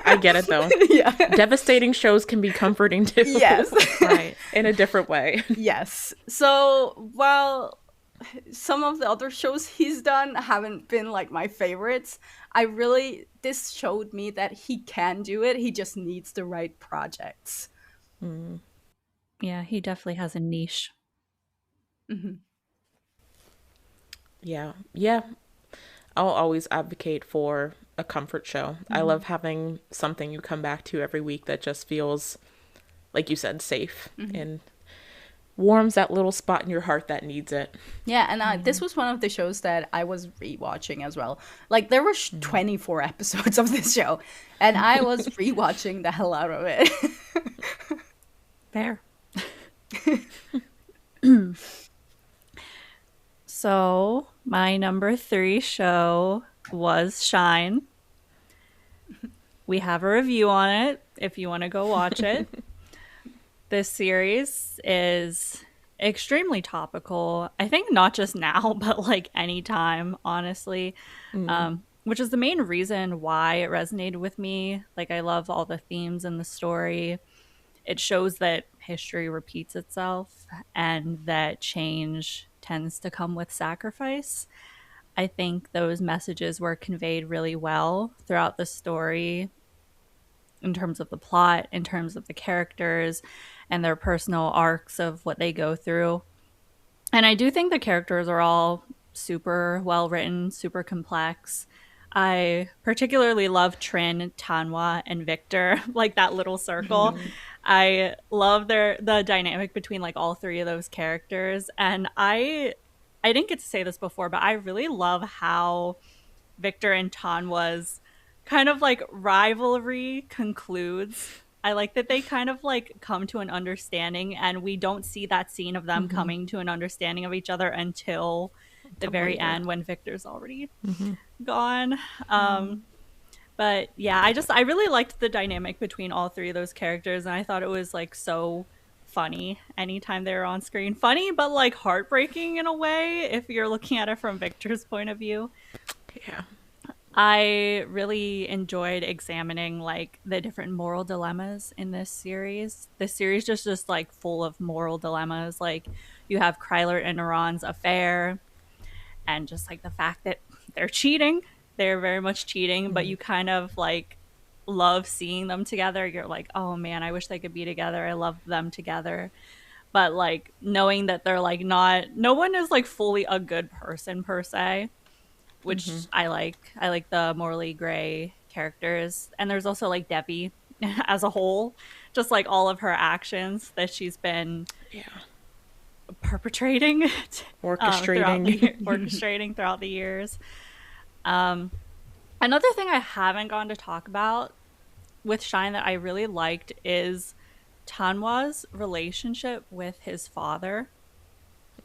I get it though. Yeah. Devastating shows can be comforting too. Yes. Right. In a different way. Yes. So while some of the other shows he's done haven't been like my favorites, this showed me that he can do it. He just needs the right projects. Yeah, he definitely has a niche. Yeah. I'll always advocate for a comfort show. I love having something you come back to every week that just feels, like you said, safe and warms that little spot in your heart that needs it. Yeah, and this was one of the shows that I was rewatching as well. Like there were 24 episodes of this show, and I was rewatching the hell out of it. Fair. So my number 3 show was Shine. We have a review on it if you want to go watch it. This series is extremely topical. I think not just now, but like anytime, honestly. Which is the main reason why it resonated with me. Like I love all the themes in the story. It shows that history repeats itself and that change tends to come with sacrifice. I think those messages were conveyed really well throughout the story in terms of the plot, in terms of the characters and their personal arcs of what they go through. And I do think the characters are all super well written, super complex. I particularly love Trin, Tanwa, and Victor, like that little circle. I love the dynamic between like all 3 of those characters, and I I didn't get to say this before, but I really love how Victor and Tanwa's kind of like rivalry concludes. I like that they kind of like come to an understanding, and we don't see that scene of them Mm-hmm. coming to an understanding of each other until the Till very later. end when Victor's already Mm-hmm. gone. But yeah, I really liked the dynamic between all three of those characters, and I thought it was like so funny anytime they were on screen. Funny, but like heartbreaking in a way if you're looking at it from Victor's point of view. Yeah. I really enjoyed examining like the different moral dilemmas in this series. This series just like full of moral dilemmas. Like you have Kryler and Iran's affair, and just like the fact that they're cheating. They're very much cheating, but Mm-hmm. you kind of like love seeing them together. You're like, oh man, I wish they could be together. I love them together. But like knowing that they're like not, no one is like fully a good person per se, Mm-hmm. which I like. I like the morally gray characters. And there's also like Debbie as a whole, just like all of her actions that she's been Yeah. perpetrating throughout the Orchestrating. orchestrating throughout the years. Um, Another thing I haven't gone to talk about with Shine that I really liked is Tanwa's relationship with his father.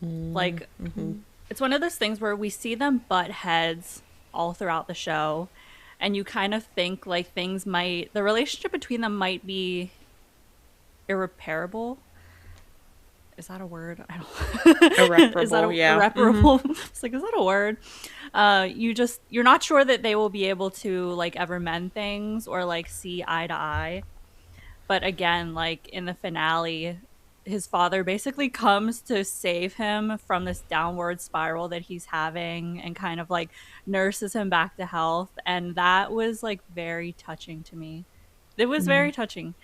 Like, Mm-hmm. it's one of those things where we see them butt heads all throughout the show, and you kind of think like the relationship between them might be irreparable. Is that a word? I don't. Is that Irreparable. Yeah. Mm-hmm. irreparable? It's like, is that a word? You're not sure that they will be able to like ever mend things or like see eye to eye. But again, like in the finale, his father basically comes to save him from this downward spiral that he's having and kind of like nurses him back to health. And that was like very touching to me. It was Mm-hmm. very touching.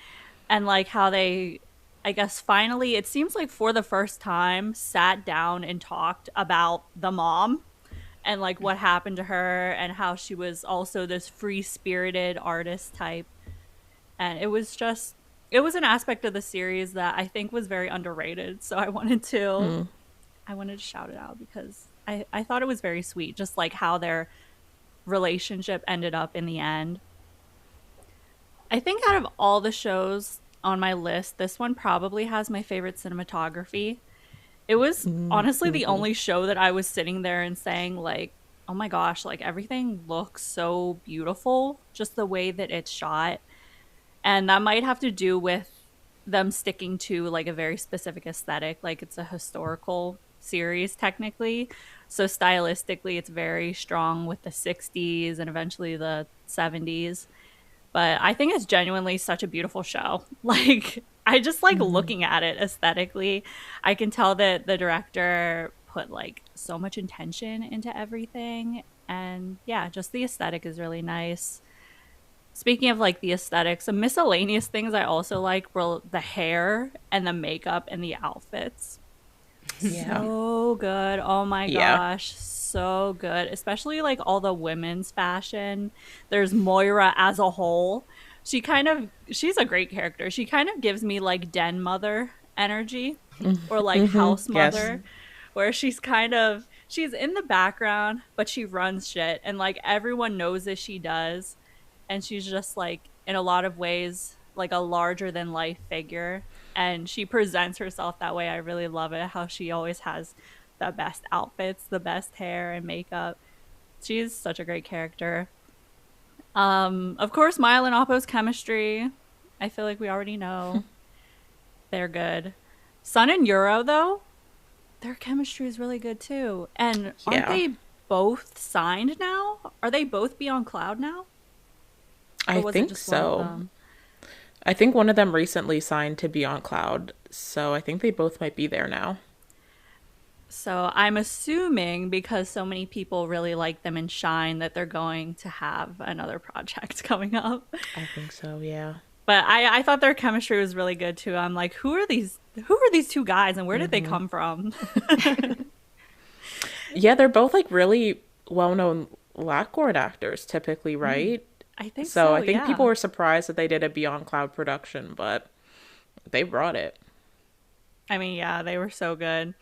And like how they, I guess finally, it seems like for the first time, sat down and talked about the mom and like what happened to her and how she was also this free spirited artist type. And it was an aspect of the series that I think was very underrated. So I wanted to shout it out because I thought it was very sweet, just like how their relationship ended up in the end. I think out of all the shows on my list, this one probably has my favorite cinematography. It was honestly the Mm-hmm. only show that I was sitting there and saying like, "Oh my gosh, like everything looks so beautiful, just the way that it's shot." And that might have to do with them sticking to like a very specific aesthetic, like it's a historical series technically. So stylistically, it's very strong with the 60s and eventually the 70s, but I think it's genuinely such a beautiful show. Like I just like Mm-hmm. looking at it aesthetically. I can tell that the director put like so much intention into everything, and yeah, just the aesthetic is really nice. Speaking of like the aesthetics, some miscellaneous things I also like were the hair and the makeup and the outfits. Yeah. So good. Oh my Yeah. gosh. So good. Especially like all the women's fashion. There's Moira as a whole. She's a great character. She kind of gives me like den mother energy or like Mm-hmm. house Yes. mother, where she's in the background, but she runs shit and like everyone knows that she does. And she's just like in a lot of ways like a larger than life figure, and she presents herself that way. I really love it how she always has the best outfits, the best hair and makeup. She's such a great character. Of course, Mile and Oppo's chemistry, I feel like we already know. They're good. Sun and Euro though, their chemistry is really good too. And aren't Yeah. they both signed now? Are they both Beyond Cloud now? Or I was it think just one of so. them? I think one of them recently signed to be on Cloud, so I think they both might be there now. So I'm assuming because so many people really like them and Shine that they're going to have another project coming up. I think so, yeah. But I thought their chemistry was really good too. I'm like, who are these two guys and where did they Mm-hmm. come from? Yeah, they're both like really well-known Blackboard actors typically, right? I think So so, I think people yeah. were surprised that they did a Beyond Cloud production, but they brought it. I mean, yeah, they were so good.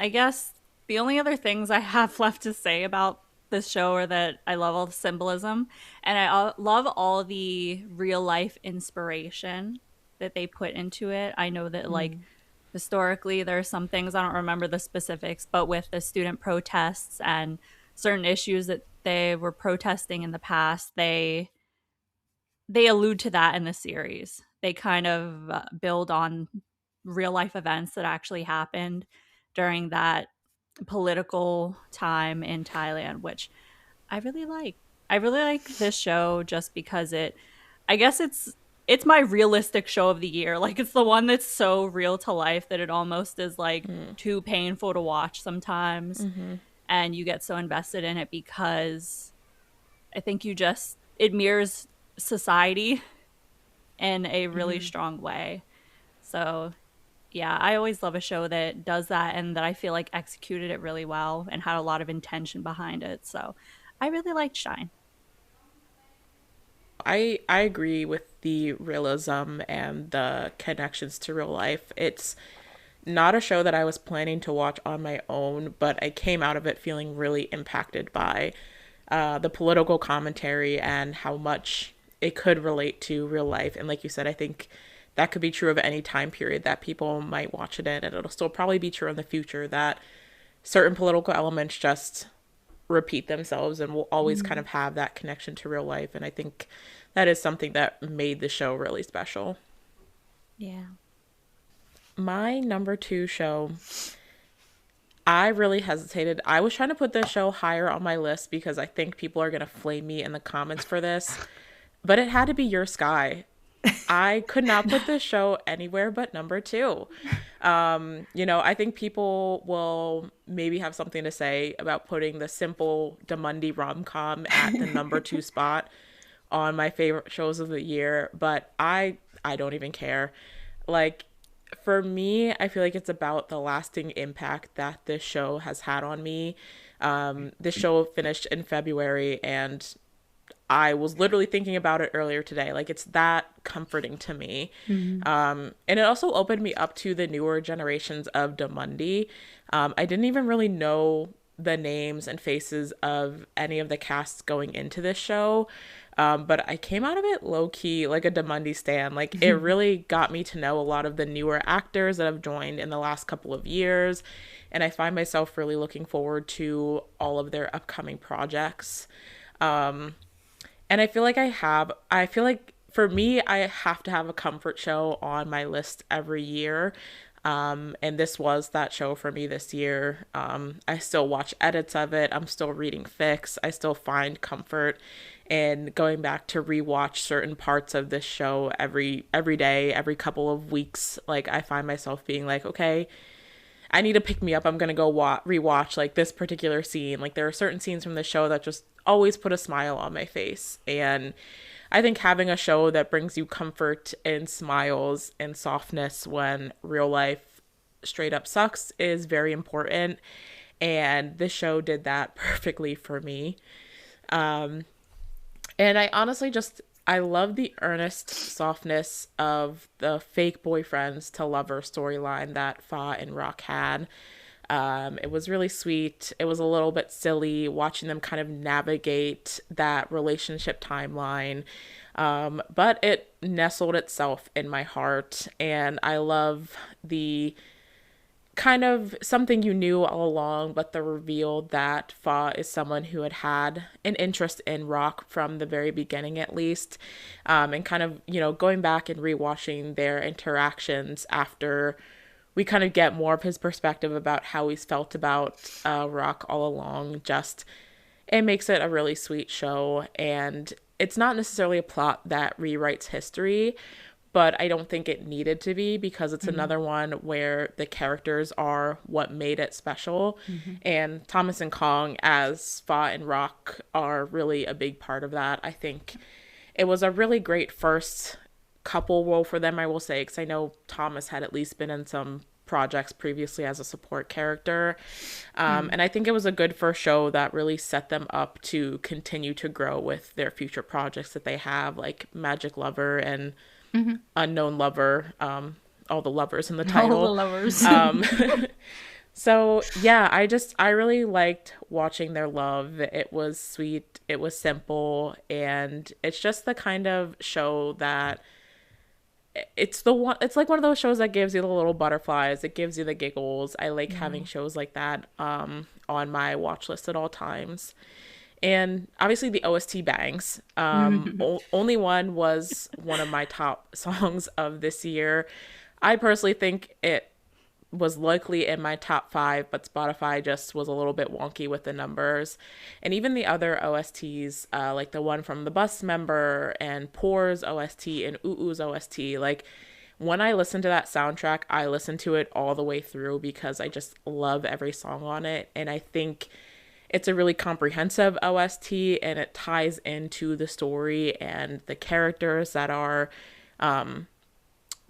I guess the only other things I have left to say about this show are that I love all the symbolism and I love all the real life inspiration that they put into it. I know that, like, historically there are some things, I don't remember the specifics, but with the student protests and certain issues that they were protesting in the past, they allude to that in the series. They kind of build on real life events that actually happened during that political time in Thailand, which I really like. I really like this show just because I guess it's my realistic show of the year. Like, it's the one that's so real to life that it almost is like too painful to watch sometimes. And you get so invested in it because I think it mirrors society in a really strong way. So yeah, I always love a show that does that and that I feel like executed it really well and had a lot of intention behind it. So I really liked Shine. I agree with the realism and the connections to real life. It's not a show that I was planning to watch on my own, but I came out of it feeling really impacted by the political commentary and how much it could relate to real life. And like you said, I think that could be true of any time period that people might watch it in. And it'll still probably be true in the future that certain political elements just repeat themselves and will always kind of have that connection to real life. And I think that is something that made the show really special. Yeah. My number two show, I really hesitated. I was trying to put this show higher on my list because I think people are going to flame me in the comments for this, but it had to be Your Sky. I could not put this show anywhere but number two. I think people will maybe have something to say about putting the simple Damundi rom-com at the number two spot on my favorite shows of the year, but I don't even care. Like, for me, I feel like it's about the lasting impact that this show has had on me. This show finished in February, and I was literally thinking about it earlier today. Like, it's that comforting to me. And it also opened me up to the newer generations of Damundi. I didn't even really know the names and faces of any of the casts going into this show. But I came out of it low-key, like a Damundi stan. Like, it really got me to know a lot of the newer actors that have joined in the last couple of years. And I find myself really looking forward to all of their upcoming projects. And I feel like for me, I have to have a comfort show on my list every year. And this was that show for me this year. I still watch edits of it. I'm still reading fics. I still find comfort in going back to rewatch certain parts of this show every day, every couple of weeks. Like, I find myself being like, okay, I need to pick me up. I'm going to go rewatch like this particular scene. Like, there are certain scenes from the show that just always put a smile on my face. And I think having a show that brings you comfort and smiles and softness when real life straight up sucks is very important. And this show did that perfectly for me. And I honestly I love the earnest softness of the fake boyfriends to lover storyline that Fa and Rock had. It was really sweet. It was a little bit silly watching them kind of navigate that relationship timeline. But it nestled itself in my heart. And I love the kind of something you knew all along, but the reveal that Fa is someone who had an interest in Rock from the very beginning, at least. And kind of, going back and rewatching their interactions after we kind of get more of his perspective about how he's felt about Rock all along. It makes it a really sweet show. And it's not necessarily a plot that rewrites history, but I don't think it needed to be, because it's another one where the characters are what made it special. And Thomas and Kong as Fa and Rock are really a big part of that. I think it was a really great first couple role for them, I will say, because I know Thomas had at least been in some projects previously as a support character. And I think it was a good first show that really set them up to continue to grow with their future projects that they have, like Magic Lover and Unknown Lover, all the lovers in the title. All the lovers. So, yeah, I really liked watching their love. It was sweet, it was simple, and it's just the kind of show that it's like one of those shows that gives you the little butterflies, it gives you the giggles. I like having Yeah. shows like that on my watch list at all times. And obviously the OST bangs. Only One was one of my top songs of this year. I personally think it was likely in my top five, but Spotify just was a little bit wonky with the numbers. And even the other OSTs, like the one from the Bus Member and Poor's OST and Uu's OST, like when I listen to that soundtrack, I listen to it all the way through because I just love every song on it. And I think it's a really comprehensive OST and it ties into the story and the characters that are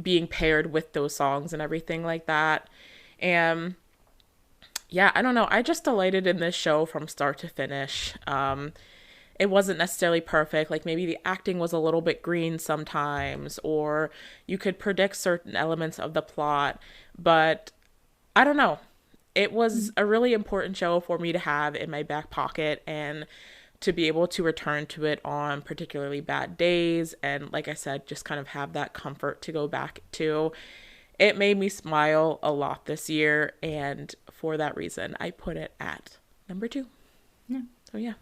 being paired with those songs and everything like that. And yeah, I don't know. I just delighted in this show from start to finish. It wasn't necessarily perfect. Like maybe the acting was a little bit green sometimes, or you could predict certain elements of the plot, but I don't know. It was a really important show for me to have in my back pocket and to be able to return to it on particularly bad days. And like I said, just kind of have that comfort to go back to. It made me smile a lot this year. And for that reason, I put it at number 2. Yeah. So yeah,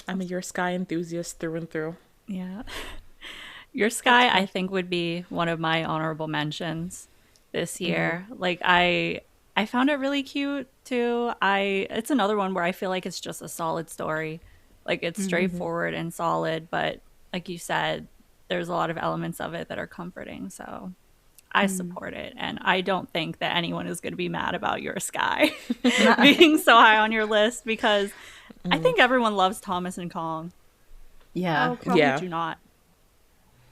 I'm a Your Sky enthusiast through and through. Yeah. Your Sky, I think, would be one of my honorable mentions this year. Like I found it really cute too. It's another one where I feel like it's just a solid story. Like it's straightforward and solid, but like you said, there's a lot of elements of it that are comforting. So I support it. And I don't think that anyone is going to be mad about Your Sky being so high on your list because I think everyone loves Thomas and Kong. Yeah. How Yeah. could you not?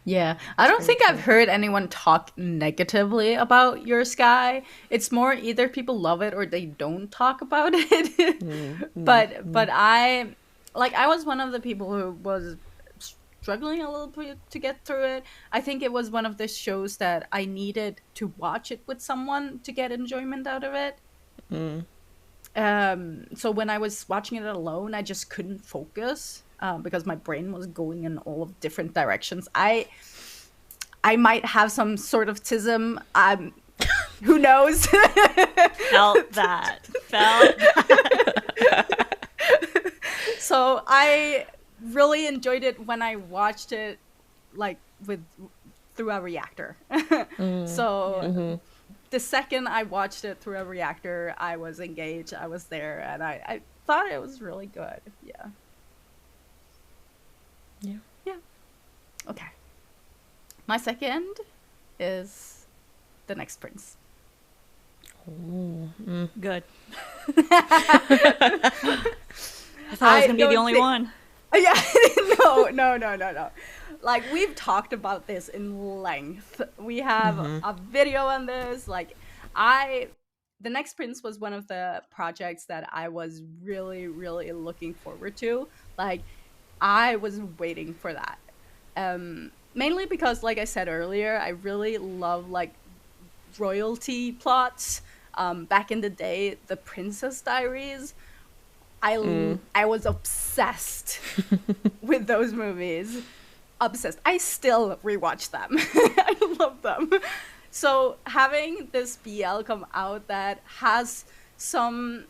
Yeah. I don't think I've heard anyone talk negatively about Your Sky. It's more either people love it or they don't talk about it. But I was one of the people who was struggling a little bit to get through it. I think it was one of the shows that I needed to watch it with someone to get enjoyment out of it. So when I was watching it alone, I just couldn't focus because my brain was going in all of different directions. I might have some sort of tism. Who knows? Felt that. Felt that. So I really enjoyed it when I watched it, like through a reactor. So the second I watched it through a reactor, I was engaged. I was there, and I thought it was really good. Yeah. Yeah. Yeah. Okay. My second is The Next Prince. Good. I thought I was going to be the only one. Yeah, no. Like, we've talked about this in length. We have a video on this. Like, The Next Prince was one of the projects that I was really, really looking forward to. Like, I was waiting for that. Mainly because, like I said earlier, I really love, like, royalty plots. Back in the day, The Princess Diaries, I was obsessed with those movies. Obsessed. I still rewatch them. I love them. So having this BL come out that has some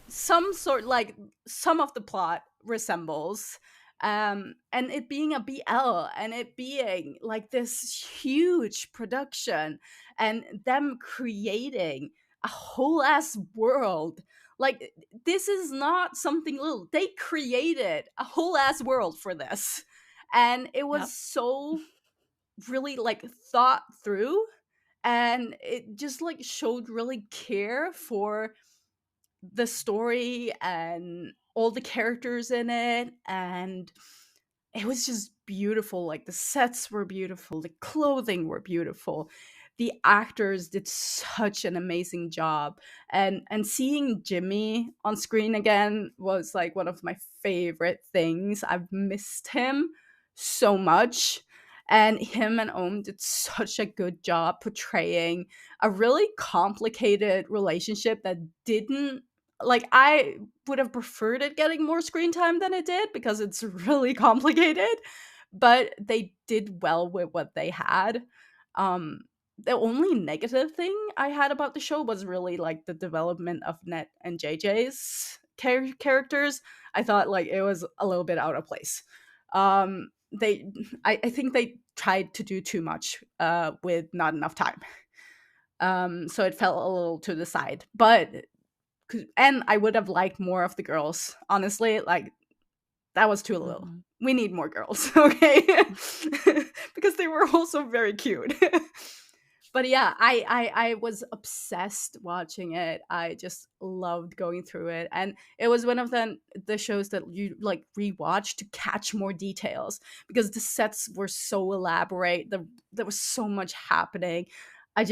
sort, like, some of the plot resembles, and it being a BL and it being like this huge production and them creating a whole ass world. Like, this is not something little. They created a whole ass world for this, and it was Yep. so really, like, thought through, and it just, like, showed really care for the story and all the characters in it, and it was just beautiful. Like, the sets were beautiful, the clothing were beautiful, the actors did such an amazing job, and seeing Jimmy on screen again was like one of my favorite things. I've missed him so much, And him and Om did such a good job portraying a really complicated relationship that didn't, like, I would have preferred it getting more screen time than it did because it's really complicated, but they did well with what they had. Um, the only negative thing I had about the show was really like the development of Net and JJ's characters. I thought like it was a little bit out of place. I think they tried to do too much with not enough time. So it fell a little to the side. But and I would have liked more of the girls, honestly. Like that was too little. We need more girls, okay? Because they were also very cute. But yeah, I was obsessed watching it. I just loved going through it, and it was one of the shows that you like rewatch to catch more details because the sets were so elaborate. There was so much happening. I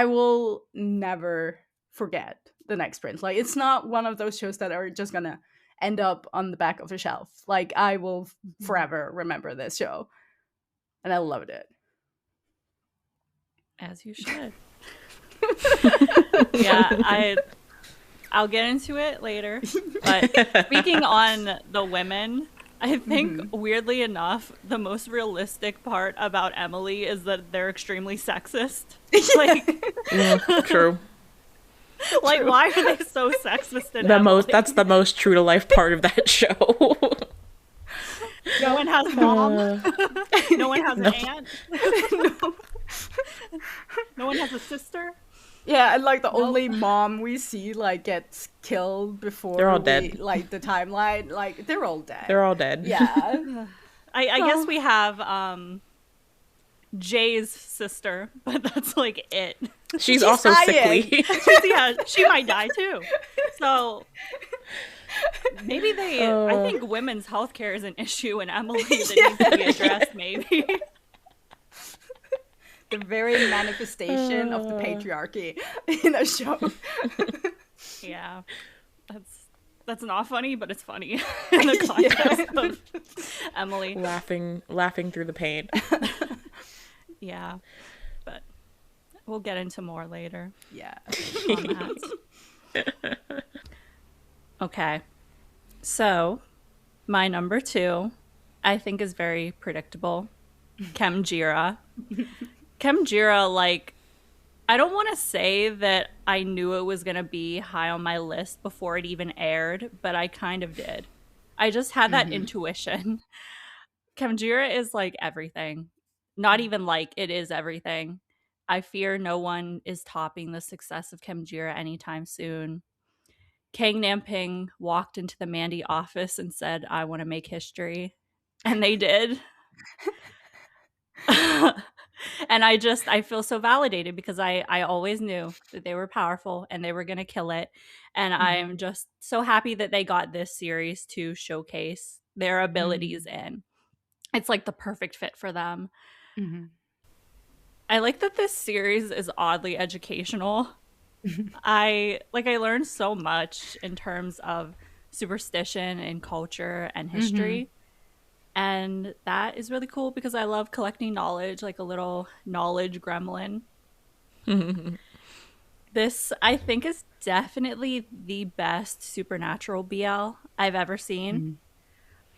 will never forget the next Prince. Like it's not one of those shows that are just gonna end up on the back of a shelf. Like I will forever remember this show, and I loved it. As you should. Yeah, I'll get into it later. But speaking on the women, I think weirdly enough, the most realistic part about Emily is that they're extremely sexist. Like, true. Like, why are they so sexist in Emily? That's the most true to life part of that show. No one has mom. No one has an aunt. No one has a sister. Yeah, and like the only mom we see like gets killed before they're all dead. Like the timeline, like they're all dead. They're all dead. Yeah. I guess we have Jay's sister, but that's like it. She's also sickly. Yeah, she might die too. So maybe I think women's healthcare is an issue in Emily that needs to be addressed, maybe. The very manifestation of the patriarchy in a show. Yeah. That's not funny, but it's funny in the context of Emily. Laughing through the pain. Yeah. But we'll get into more later. Yeah. On that. Okay. So, my number 2, I think is very predictable. Chemjira. Chemjira, like, I don't want to say that I knew it was going to be high on my list before it even aired, but I kind of did. I just had that intuition. Chemjira is like everything. Not even like, it is everything. I fear no one is topping the success of Chemjira anytime soon. Kang Namping walked into the Mandy office and said, I want to make history. And they did. And I feel so validated because I always knew that they were powerful and they were going to kill it. And I'm just so happy that they got this series to showcase their abilities in. It's like the perfect fit for them. I like that this series is oddly educational. I learned so much in terms of superstition and culture and history. And that is really cool because I love collecting knowledge, like a little knowledge gremlin. This, I think, is definitely the best supernatural BL I've ever seen.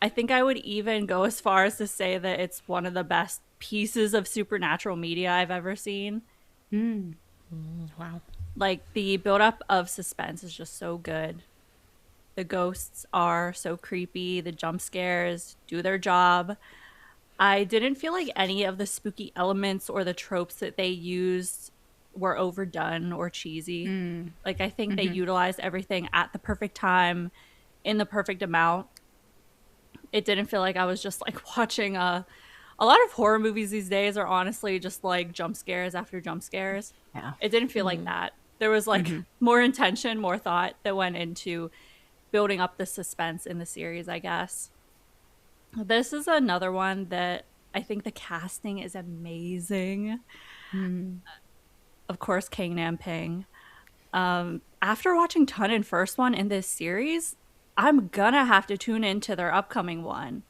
I think I would even go as far as to say that it's one of the best pieces of supernatural media I've ever seen. Wow. Like, the buildup of suspense is just so good. The ghosts are so creepy. The jump scares do their job. I didn't feel like any of the spooky elements or the tropes that they used were overdone or cheesy. Like, I think they utilized everything at the perfect time, in the perfect amount. It didn't feel like I was just like watching a lot of horror movies these days are honestly just like jump scares after jump scares. Yeah. It didn't feel like that. There was like more intention, more thought that went into building up the suspense in the series, I guess. This is another one that I think the casting is amazing. Of course, Kang Namping. After watching Ton and first one in this series, I'm gonna have to tune into their upcoming one.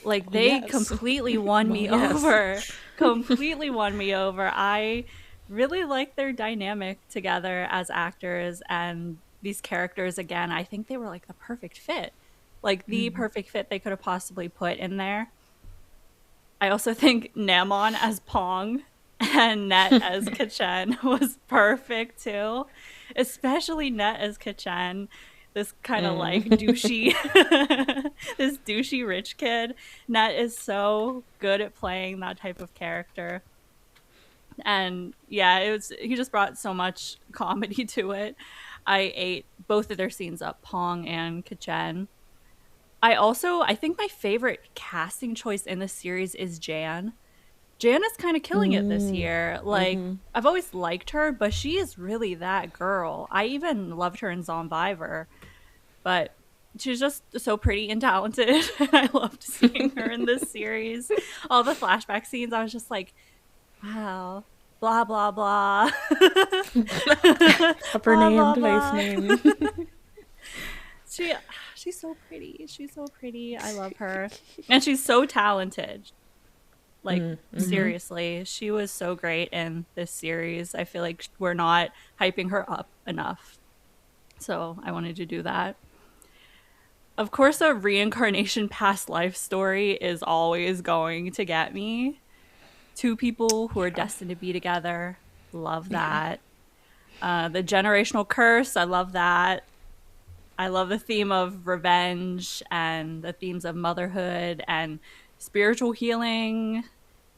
Like they Yes. completely won Well, me yes. over. Completely won me over. I really like their dynamic together as actors, and these characters again, I think they were like the perfect fit. Like the perfect fit they could have possibly put in there. I also think Namon as Pong and Net as Kachen was perfect too. Especially Net as Kachen. This kind of like douchey, this douchey rich kid. Net is so good at playing that type of character. And yeah, he just brought so much comedy to it. I ate both of their scenes up, Pong and Kachen. I think my favorite casting choice in the series is Jan. Jan is kind of killing it this year. Like, I've always liked her, but she is really that girl. I even loved her in Zombievor, but she's just so pretty and talented. I loved seeing her in this series. All the flashback scenes, I was just like, wow, blah, blah, blah. Upper Blah, name, blah, place blah. name. She, she's so pretty. She's so pretty. I love her. And she's so talented. Like, seriously, she was so great in this series. I feel like we're not hyping her up enough. So I wanted to do that. Of course, a reincarnation past life story is always going to get me. Two people who are destined to be together. Love that. The generational curse. I love that. I love the theme of revenge and the themes of motherhood and spiritual healing,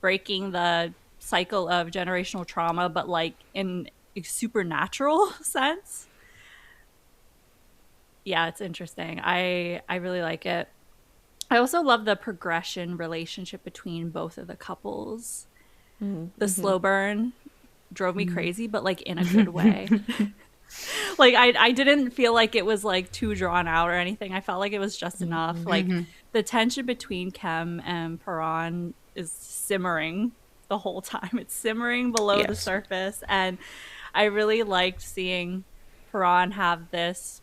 breaking the cycle of generational trauma, but like in a supernatural sense. Yeah, it's interesting. I really like it. I also love the progression relationship between both of the couples. The slow burn drove me crazy, but like in a good way. Like I didn't feel like it was like too drawn out or anything. I felt like it was just enough. Like the tension between Kem and Paran is simmering the whole time. It's simmering below the surface, and I really liked seeing Paran have this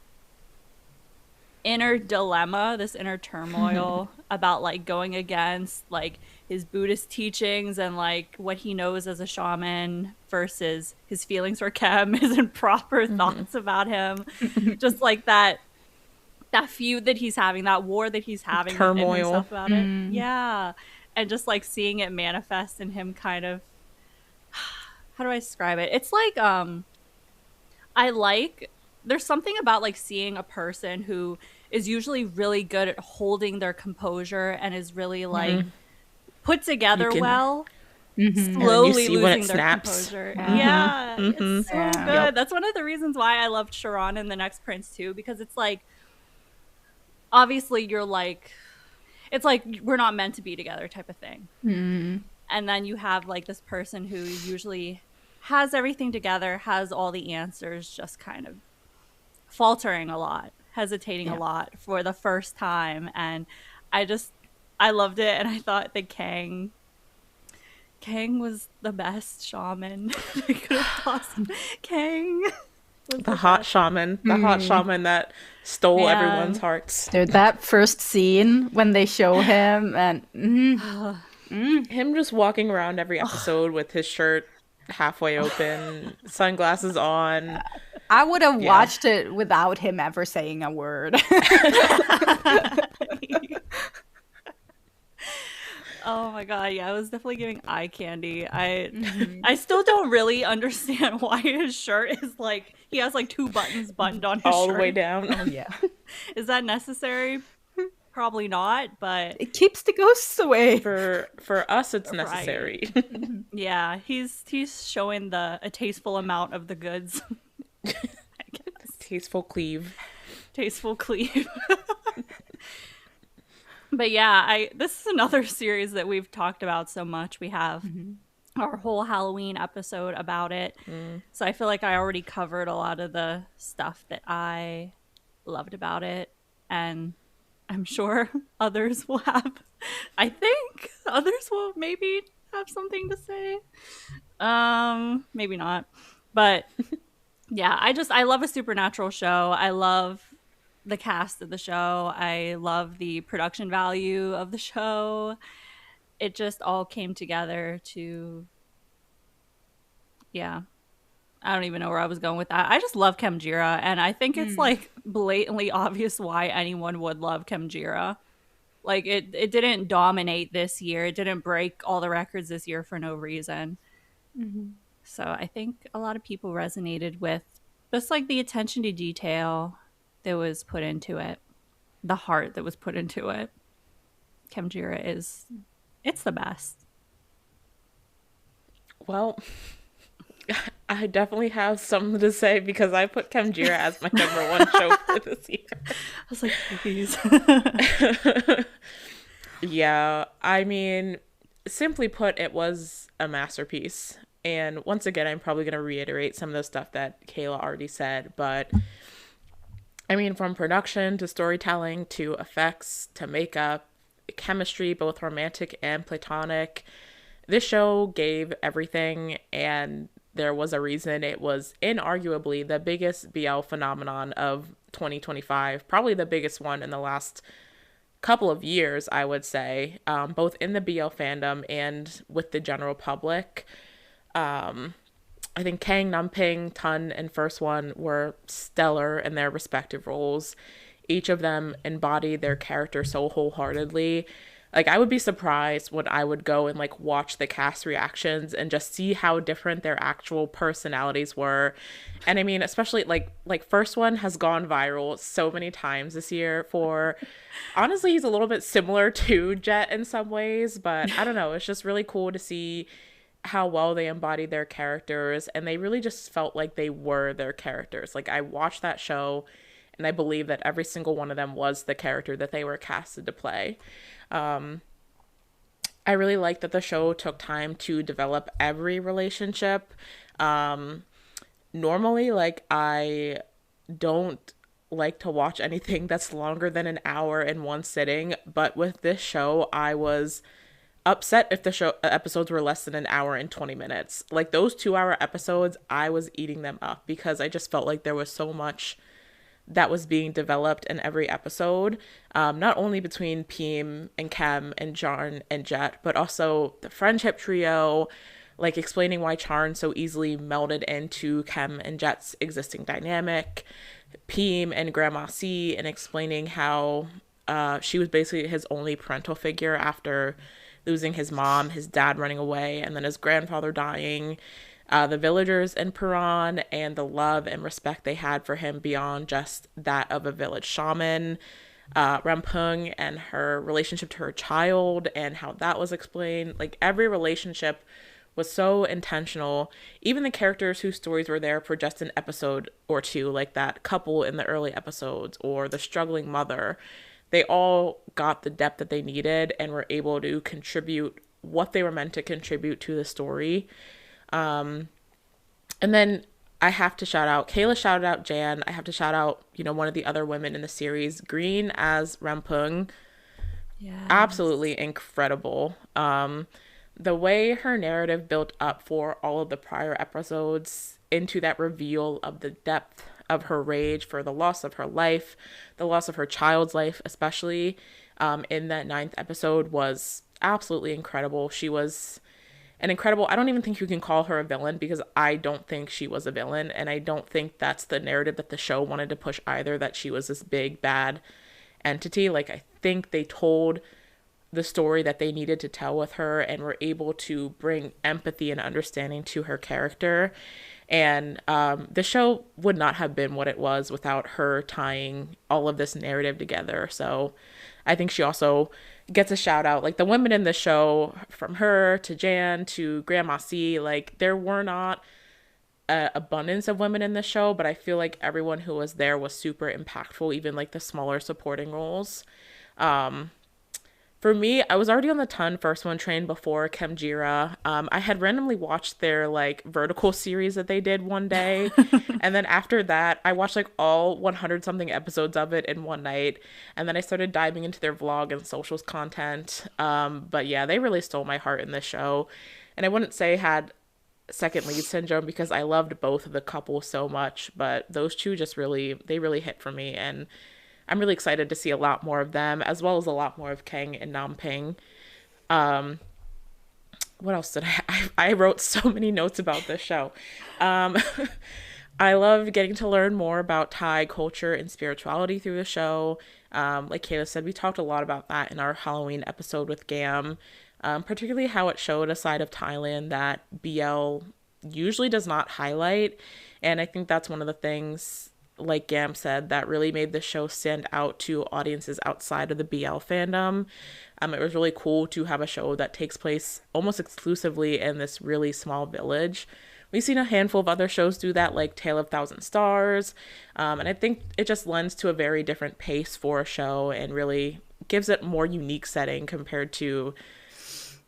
inner dilemma, this inner turmoil about like going against like his Buddhist teachings and like what he knows as a shaman versus his feelings for Kem, his improper thoughts about him. Just like that feud that he's having, that war that he's having within himself about it. Yeah. And just like seeing it manifest in him kind of, how do I describe it? It's like there's something about like seeing a person who is usually really good at holding their composure and is really like put together well, slowly losing their composure. Yeah, it's so good. Yep. That's one of the reasons why I loved Sharon in The Next Prince too, because it's like, obviously you're like, it's like we're not meant to be together type of thing. And then you have like this person who usually has everything together, has all the answers, just kind of faltering a lot, hesitating a lot for the first time. And I loved it. And I thought that Kang was the best shaman they could have possibly. Kang was the hot shaman. The hot shaman that stole everyone's hearts. Dude, that first scene when they show him and him just walking around every episode with his shirt halfway open, sunglasses on. I would have watched it without him ever saying a word. Oh my god, yeah, I was definitely giving eye candy. I still don't really understand why his shirt is like, he has like 2 buttons buttoned on his all shirt. the way down. Oh yeah. Is that necessary? Probably not, but it keeps the ghosts away. For us, it's necessary. Yeah, he's showing a tasteful amount of the goods. Tasteful cleave. But yeah, this is another series that we've talked about so much. We have our whole Halloween episode about it. So I feel like I already covered a lot of the stuff that I loved about it, and I'm sure others will have, I think others will maybe have something to say. Maybe not. But yeah, I love a supernatural show. I love the cast of the show. I love the production value of the show. It just all came together to, yeah. I don't even know where I was going with that. I just love Kemjira, and I think it's like blatantly obvious why anyone would love Kemjira. Like it didn't dominate this year. It didn't break all the records this year for no reason. So I think a lot of people resonated with just like the attention to detail that was put into it, the heart that was put into it. Kemjira it's the best. Well, I definitely have something to say because I put Kemjira as my number one show for this year. I was like, please. Yeah, I mean, simply put, it was a masterpiece. And once again, I'm probably going to reiterate some of the stuff that Kayla already said, but I mean, from production to storytelling to effects to makeup, chemistry, both romantic and platonic, this show gave everything, and there was a reason it was inarguably the biggest BL phenomenon of 2025, probably the biggest one in the last couple of years, I would say, both in the BL fandom and with the general public. I think Kang, Numping, Tun, and First One were stellar in their respective roles. Each of them embodied their character so wholeheartedly. Like, I would be surprised when I would go and like watch the cast reactions and just see how different their actual personalities were. And I mean, especially like First One has gone viral so many times this year for, honestly, he's a little bit similar to Jet in some ways, but I don't know, it's just really cool to see how well they embodied their characters, and they really just felt like they were their characters. Like, I watched that show and I believe that every single one of them was the character that they were casted to play. I really like that the show took time to develop every relationship. Normally, like, I don't like to watch anything that's longer than an hour in one sitting, but with this show, I was upset if the show episodes were less than an hour and 20 minutes. Like, those 2-hour episodes, I was eating them up because I just felt like there was so much that was being developed in every episode, not only between Pim and Kem and Jarn and Jet, but also the friendship trio, like explaining why Charn so easily melded into Kem and Jet's existing dynamic, Pim and Grandma C, and explaining how she was basically his only parental figure after losing his mom, his dad running away, and then his grandfather dying. The villagers in Puran and the love and respect they had for him beyond just that of a village shaman. Rampung and her relationship to her child and how that was explained. Like, every relationship was so intentional. Even the characters whose stories were there for just an episode or two, like that couple in the early episodes or the struggling mother, they all got the depth that they needed and were able to contribute what they were meant to contribute to the story. And then I have to shout out, Kayla shouted out Jan. I have to shout out, one of the other women in the series, Green as Rampung. Yeah. Absolutely incredible. The way her narrative built up for all of the prior episodes into that reveal of the depth of her rage for the loss of her life, the loss of her child's life, especially in that 9th episode, was absolutely incredible. She was an incredible, I don't even think you can call her a villain, because I don't think she was a villain, and I don't think that's the narrative that the show wanted to push either, that she was this big bad entity. Like, I think they told the story that they needed to tell with her and were able to bring empathy and understanding to her character. And the show would not have been what it was without her tying all of this narrative together. So I think she also gets a shout out. Like, the women in the show, from her to Jan to Grandma C, like, there were not an abundance of women in the show, but I feel like everyone who was there was super impactful, even like the smaller supporting roles. For me, I was already on the Ton First One train before Kemjira. I had randomly watched their like vertical series that they did one day. And then after that, I watched like all 100 something episodes of it in one night. And then I started diving into their vlog and socials content. But yeah, they really stole my heart in this show. And I wouldn't say had second lead syndrome, because I loved both of the couples so much. But those two just really hit for me. And I'm really excited to see a lot more of them, as well as a lot more of Kang and Namping. Um, what else did I wrote so many notes about this show. Um, I love getting to learn more about Thai culture and spirituality through the show. Like Kayla said, we talked a lot about that in our Halloween episode with Gam, particularly how it showed a side of Thailand that BL usually does not highlight. And I think that's one of the things, like Gam said, that really made the show stand out to audiences outside of the BL fandom. It was really cool to have a show that takes place almost exclusively in this really small village. We've seen a handful of other shows do that, like Tale of Thousand Stars. And I think it just lends to a very different pace for a show and really gives it more unique setting compared to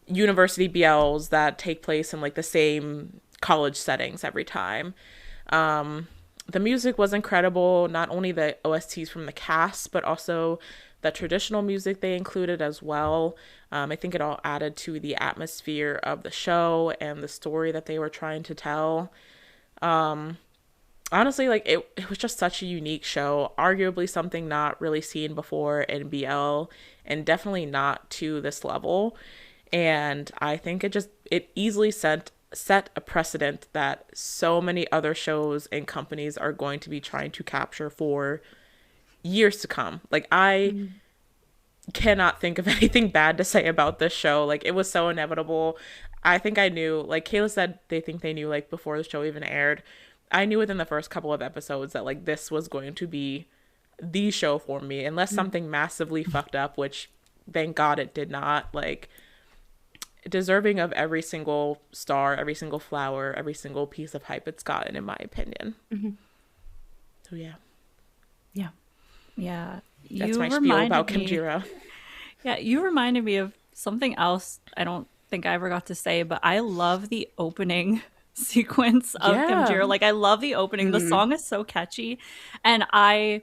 university BLs that take place in like the same college settings every time. The music was incredible, not only the OSTs from the cast, but also the traditional music they included as well. I think it all added to the atmosphere of the show and the story that they were trying to tell. Honestly, like it was just such a unique show, arguably something not really seen before in BL, and definitely not to this level. And I think it easily set a precedent that so many other shows and companies are going to be trying to capture for years to come. Like I cannot think of anything bad to say about this show. Like it was so inevitable. I think I knew, like Kayla said, they think they knew like before the show even aired. I knew within the first couple of episodes that like this was going to be the show for me, unless something massively fucked up, which thank God it did not. Like deserving of every single star, every single flower, every single piece of hype it's gotten, in my opinion. So yeah. Yeah. Yeah. That's my spiel about Kimjira. Yeah, you reminded me of something else I don't think I ever got to say, but I love the opening sequence of Kimjira. Like I love the opening. The song is so catchy. And I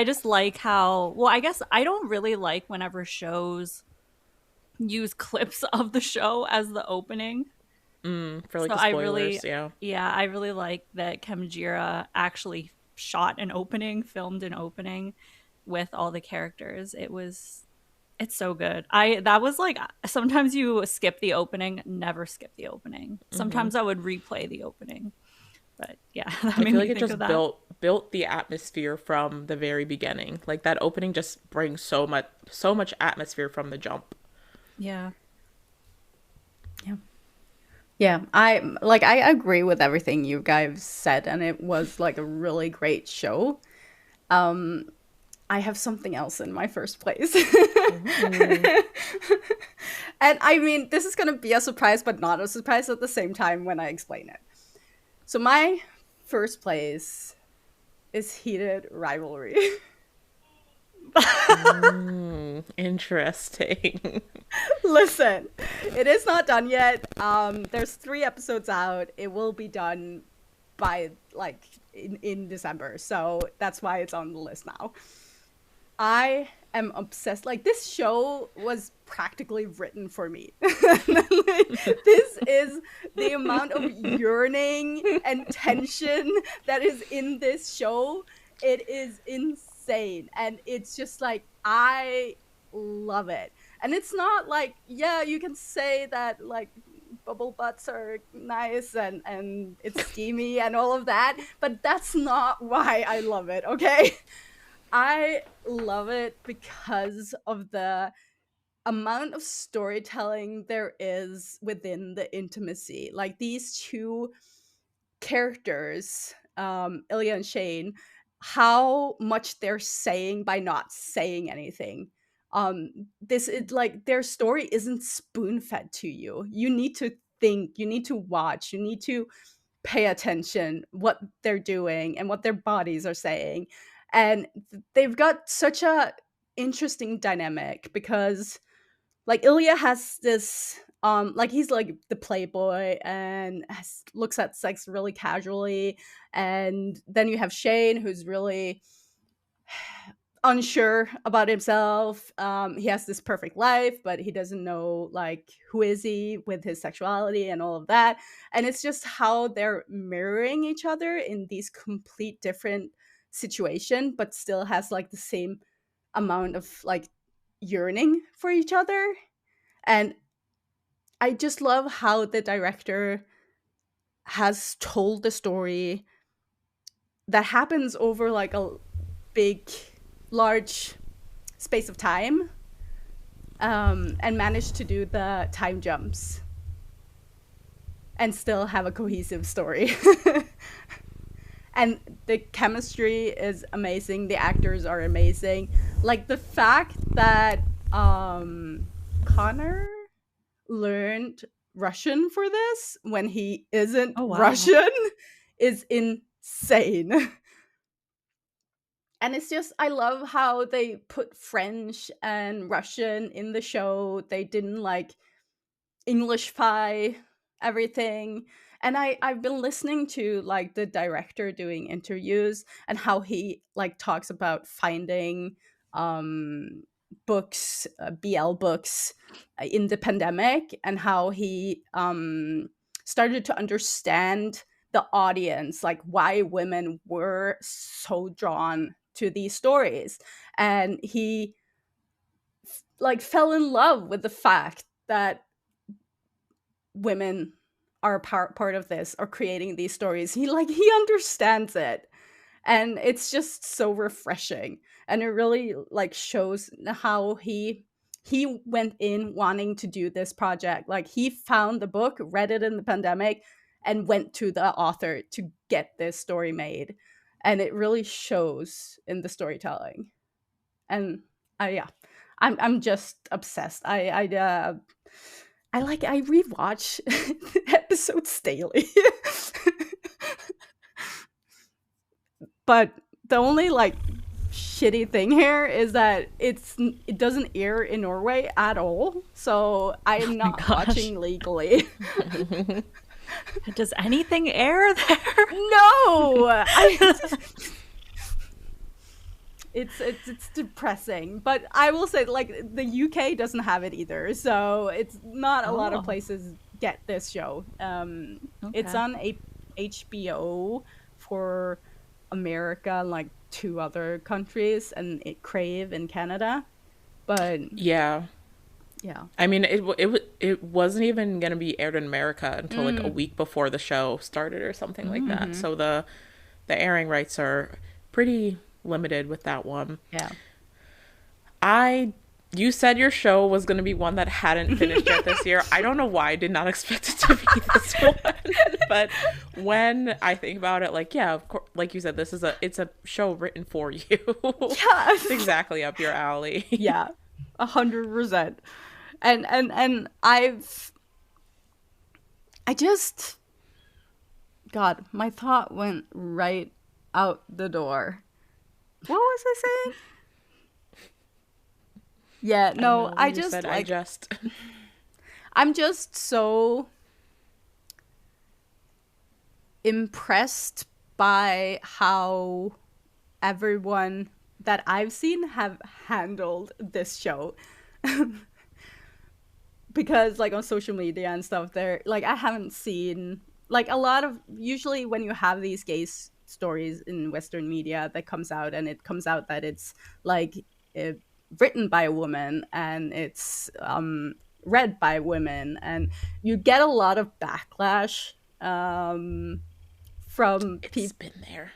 just like how, well, I guess I don't really like whenever shows use clips of the show as the opening. For like So the spoilers, yeah, I really like that Kimjira actually shot an opening, filmed an opening with all the characters. It's so good. That was like, sometimes you skip the opening, never skip the opening. Sometimes I would replay the opening. But yeah, that I made feel me like it think just of that. built the atmosphere from the very beginning. Like that opening just brings so much atmosphere from the jump. Yeah. Yeah. Yeah, I agree with everything you guys said, and it was like a really great show. I have something else in my first place. And I mean, this is going to be a surprise, but not a surprise at the same time when I explain it. So my first place is Heated Rivalry. Interesting. Listen, it is not done yet. There's 3 episodes out. It will be done by like in December. So that's why it's on the list now. I am obsessed. Like this show was practically written for me. This is the amount of yearning and tension that is in this show. It is insane. And it's just like, I love it. And it's not like, yeah, you can say that like bubble butts are nice and it's steamy and all of that, but that's not why I love it, okay? I love it because of the amount of storytelling there is within the intimacy. Like these two characters, Ilya and Shane, how much they're saying by not saying anything. This is like their story isn't spoon fed to you. You need to think, you need to watch, you need to pay attention what they're doing and what their bodies are saying. And they've got such a interesting dynamic because like Ilya has this like he's like the playboy and looks at sex really casually, and then you have Shane who's really unsure about himself. He has this perfect life, but he doesn't know like who is he with his sexuality and all of that. And it's just how they're mirroring each other in these complete different situation, but still has like the same amount of like yearning for each other. And I just love how the director has told the story that happens over like a big, large space of time, and managed to do the time jumps and still have a cohesive story. And the chemistry is amazing. The actors are amazing. Like the fact that Connor learned Russian for this when he isn't Russian is insane. And it's just, I love how they put French and Russian in the show. They didn't like Englishify everything. And I've been listening to like the director doing interviews and how he like talks about finding books, BL books in the pandemic, and how he started to understand the audience, like why women were so drawn to these stories. And he like fell in love with the fact that women are part of this, or creating these stories. He understands it, and it's just so refreshing. And it really like shows how he went in wanting to do this project. Like he found the book, read it in the pandemic, and went to the author to get this story made. And it really shows in the storytelling. And I'm just obsessed. I rewatch episodes daily. But the only like shitty thing here is that it doesn't air in Norway at all. So I am not watching legally. Does anything air there? No. It's depressing, but I will say like the UK doesn't have it either, so it's not a lot of places get this show. It's on HBO for America and like 2 other countries, and Crave in Canada. But yeah, I mean it wasn't even gonna be aired in America until like a week before the show started or something like that. So the airing rights are pretty limited with that one. You said your show was going to be one that hadn't finished yet this year. I don't know why I did not expect it to be this one. But when I think about it, like, yeah, of course, like you said, it's a show written for you. Yeah. It's exactly up your alley. Yeah, 100%. And I just, God, my thought went right out the door. What was I saying? Yeah, no, I'm just so impressed by how everyone that I've seen have handled this show. Because like on social media and stuff, there, like I haven't seen like a lot of, usually when you have these gay stories in Western media that comes out, and it comes out that it's like written by a woman and it's read by women, and you get a lot of backlash from people. It's been there.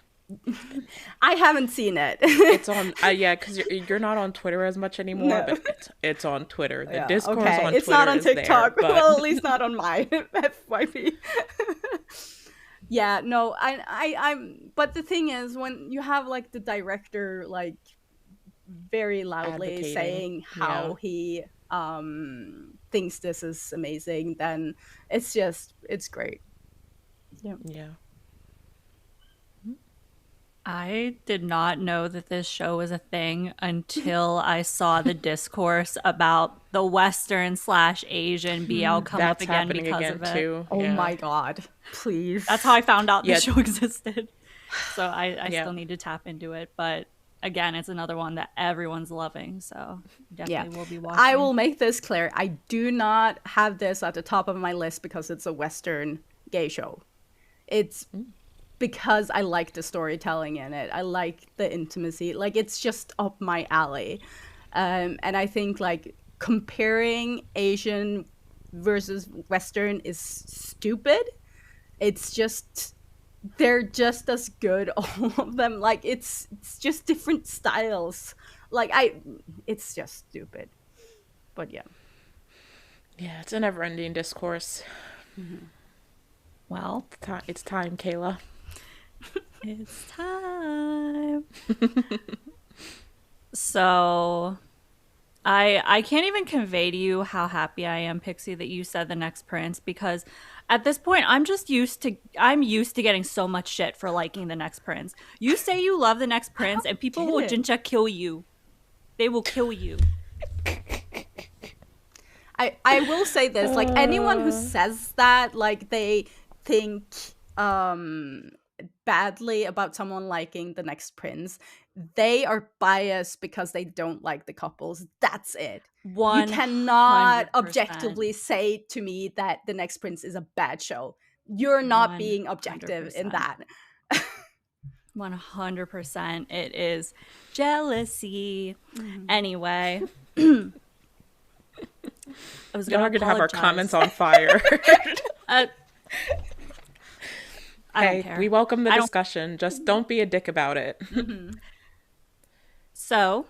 I haven't seen it. It's on yeah, because you're not on Twitter as much anymore. No. But it's on Twitter. The discourse on Twitter. It's not on TikTok. There, but... Well, at least not on my FYP. Yeah, no, I'm. But the thing is, when you have like the director like very loudly saying how he thinks this is amazing, then it's great. Yeah. I did not know that this show was a thing until I saw the discourse about the Western/Asian BL come up again because of it. Too. Oh my God, please. That's how I found out the show existed. So I still need to tap into it. But again, it's another one that everyone's loving. So definitely will be watching. I will make this clear. I do not have this at the top of my list because it's a Western gay show. It's because I like the storytelling in it. I like the intimacy. Like, it's just up my alley. And I think, like, comparing Asian versus Western is stupid. It's just, they're just as good, all of them. Like, it's just different styles. Like, it's just stupid. But yeah. Yeah, it's a never-ending discourse. Well, It's time, Kayla. it's time. So I can't even convey to you how happy I am, Pixie, that you said The Next Prince, because at this point I'm used to getting so much shit for liking The Next Prince. You say you love The Next Prince and people will dare. jinja kill you. They will kill you. I will say this, like, anyone who says that, like, they think badly about someone liking The Next Prince, they are biased because they don't like the couples. That's it. You cannot 100%. objectively say to me that The Next Prince is a bad show. You're not being objective in that. 100%. It is jealousy. Anyway. I was Y'all are gonna have our apologize. comments on fire. I don't Hey, care. we welcome the discussion. Just don't be a dick about it. So,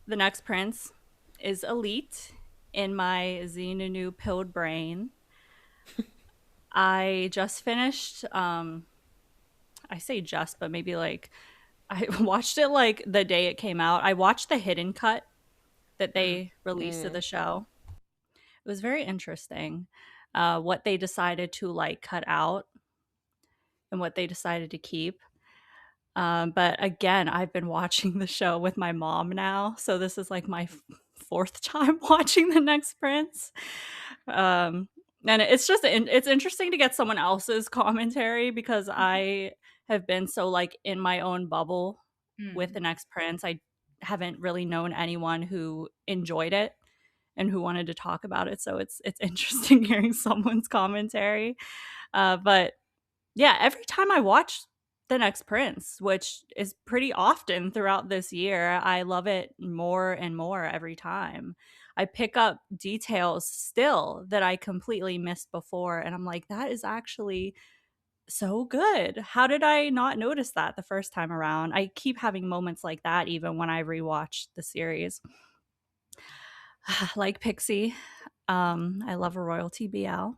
The Next Prince is elite in my Xenonu pilled brain. I just finished, I say just, but maybe like, I watched it like the day it came out. I watched the hidden cut that they released of the show. It was very interesting what they decided to like cut out and what they decided to keep. But again, I've been watching the show with my mom now, so this is like my fourth time watching The Next Prince. And it's just it's interesting to get someone else's commentary because I have been so like in my own bubble with The Next Prince. I haven't really known anyone who enjoyed it and who wanted to talk about it, so it's interesting hearing someone's commentary. But yeah, every time I watch The Next Prince, which is pretty often throughout this year, I love it more and more every time. I pick up details still that I completely missed before, and I'm like, that is actually so good. How did I not notice that the first time around? I keep having moments like that even when I rewatch the series. Like Pixie, I love a royalty BL.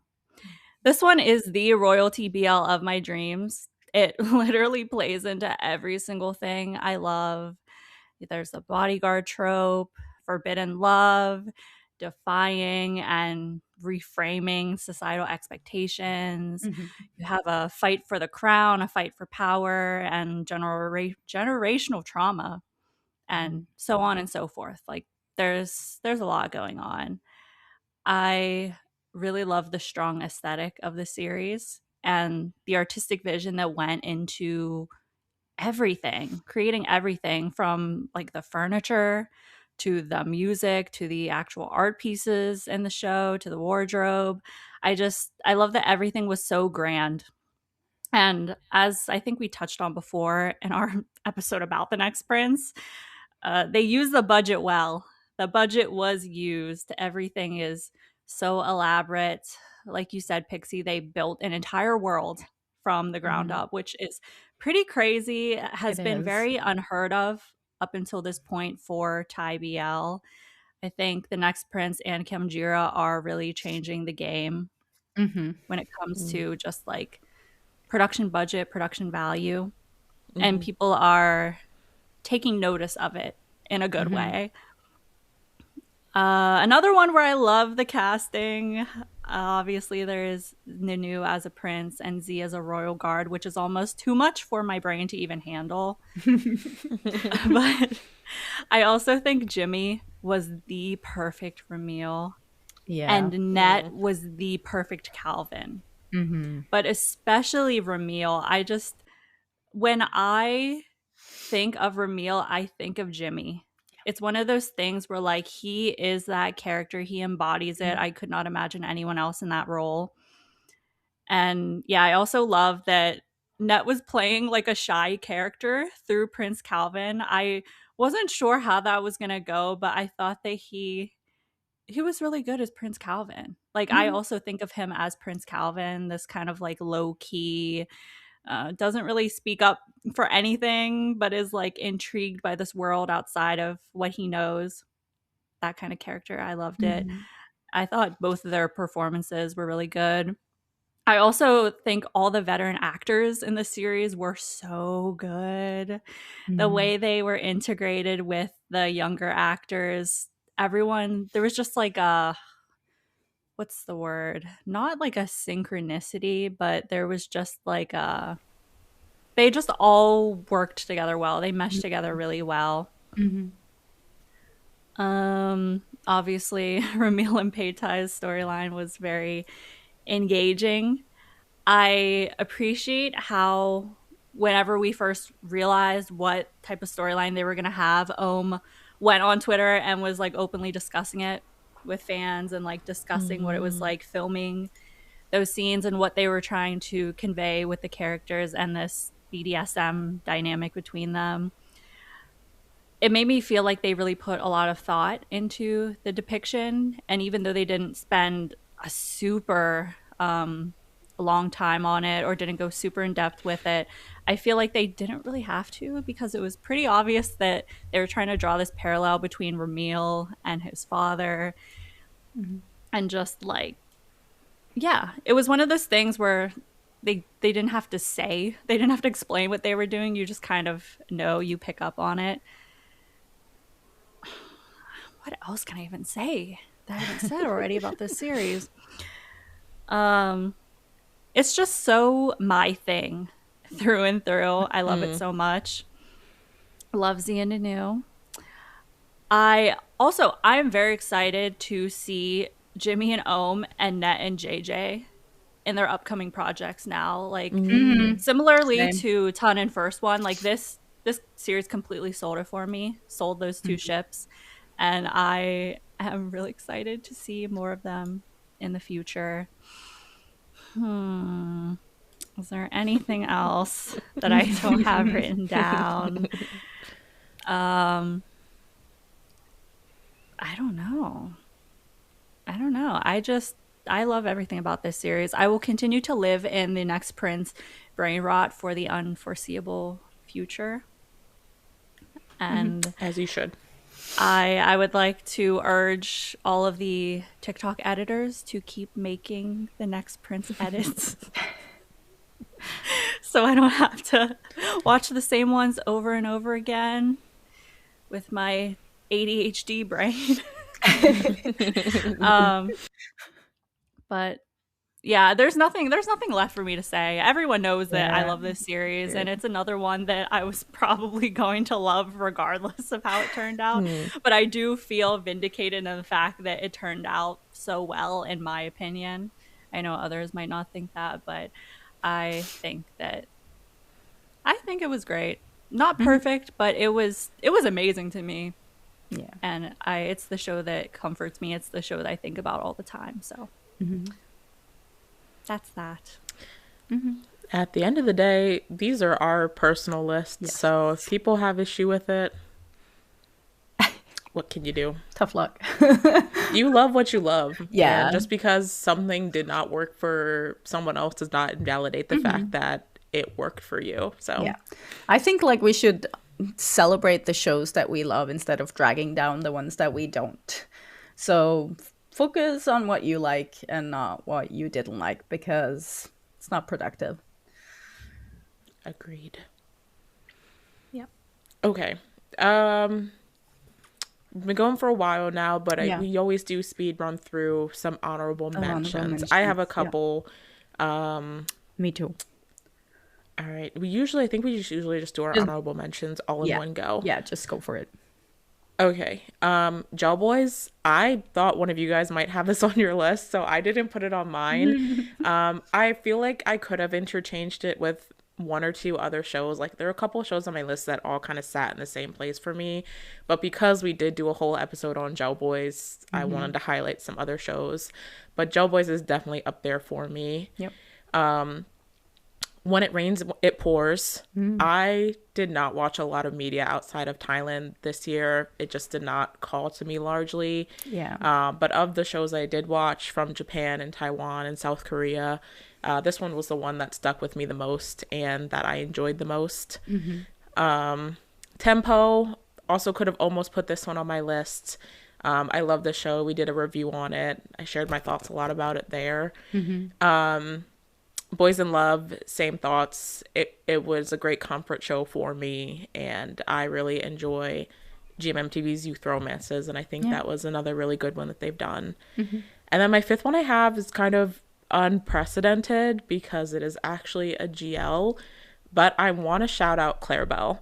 This one is the royalty BL of my dreams. It literally plays into every single thing I love. There's the bodyguard trope, forbidden love, defying and reframing societal expectations. You have a fight for the crown, a fight for power, and generational trauma, and so on and so forth. Like there's a lot going on. I really love the strong aesthetic of the series and the artistic vision that went into everything, creating everything from like the furniture to the music to the actual art pieces in the show to the wardrobe. I love that everything was so grand. And as I think we touched on before in our episode about The Next Prince, they use the budget well. The budget was used. Everything is so elaborate. Like you said, Pixie, they built an entire world from the ground up, which is pretty crazy. Has been very unheard of up until this point for Thai BL. I think The Next Prince and Kimjira are really changing the game when it comes to just like production budget, production value, and people are taking notice of it in a good way. Another one where I love the casting. Obviously, there is Ninu as a prince and Z as a royal guard, which is almost too much for my brain to even handle. But I also think Jimmy was the perfect Ramil. Yeah. And Net was the perfect Calvin. But especially Ramil, when I think of Ramil, I think of Jimmy. It's one of those things where like he is that character, he embodies it. I could not imagine anyone else in that role. And yeah, I also love that Net was playing like a shy character through Prince Calvin. I wasn't sure how that was gonna go, but I thought that he was really good as Prince Calvin. Like, I also think of him as Prince Calvin, this kind of like low key, doesn't really speak up for anything, but is like intrigued by this world outside of what he knows. That kind of character. I loved it. I thought both of their performances were really good. I also think all the veteran actors in the series were so good. The way they were integrated with the younger actors, everyone, there was just like a, what's the word? Not like a synchronicity, but there was just like a, they just all worked together well. They meshed together really well. Obviously, Ramil and Paytai's storyline was very engaging. I appreciate how whenever we first realized what type of storyline they were going to have, went on Twitter and was like openly discussing it with fans and like discussing what it was like filming those scenes and what they were trying to convey with the characters and this BDSM dynamic between them. It made me feel like they really put a lot of thought into the depiction. And even though they didn't spend a super long time on it or didn't go super in depth with it, I feel like they didn't really have to, because it was pretty obvious that they were trying to draw this parallel between Ramil and his father. And just like, yeah, it was one of those things where they didn't have to say, they didn't have to explain what they were doing. You just kind of know, you pick up on it. What else can I even say that I haven't said already about this series? It's just so my thing through and through. I love it so much. Love Zia Nanu. I'm very excited to see Jimmy and Ohm and Net and JJ in their upcoming projects now. Like, similarly to Ton and First One, like this series completely sold it for me. Sold those two ships. And I am really excited to see more of them in the future. Is there anything else that I don't have written down? I don't know. I love everything about this series. I will continue to live in the next Prince brain rot for the unforeseeable future. And as you should. I would like to urge all of the TikTok editors to keep making the next Prince edits. So I don't have to watch the same ones over and over again with my ADHD brain. But yeah, there's nothing left for me to say. Everyone knows that I love this series, and it's another one that I was probably going to love regardless of how it turned out. But I do feel vindicated in the fact that it turned out so well, in my opinion. I know others might not think that, but I think it was great. Not perfect, but it was amazing to me. Yeah. And it's the show that comforts me. It's the show that I think about all the time. So that's that. At the end of the day, these are our personal lists. Yes. So if people have issue with it, what can you do? Tough luck. You love what you love. Yeah. And just because something did not work for someone else does not invalidate the fact that it worked for you. So yeah, I think like we should celebrate the shows that we love instead of dragging down the ones that we don't. So focus on what you like and not what you didn't like, because it's not productive. Agreed. Yep. Okay. We've been going for a while now, but we always do speed run through some honorable mentions. I have a couple. Me too. All right. I think we usually just do our honorable mentions all in one go. Yeah, just go for it. Okay. Gel Boys, I thought one of you guys might have this on your list, so I didn't put it on mine. I feel like I could have interchanged it with one or two other shows. Like, there are a couple of shows on my list that all kind of sat in the same place for me, but because we did do a whole episode on Gel Boys, I wanted to highlight some other shows. But Gel Boys is definitely up there for me. Yep. When It Rains, It Pours. I did not watch a lot of media outside of Thailand this year. It just did not call to me largely. Yeah. But of the shows I did watch from Japan and Taiwan and South Korea, this one was the one that stuck with me the most and that I enjoyed the most. Tempo, also could have almost put this one on my list. I love the show. We did a review on it. I shared my thoughts a lot about it there. Boys in Love, same thoughts. It was a great comfort show for me, and I really enjoy GMMTV's youth romances, and I think that was another really good one that they've done. And then my fifth one I have is kind of unprecedented because it is actually a GL, but I want to shout out Clarabelle.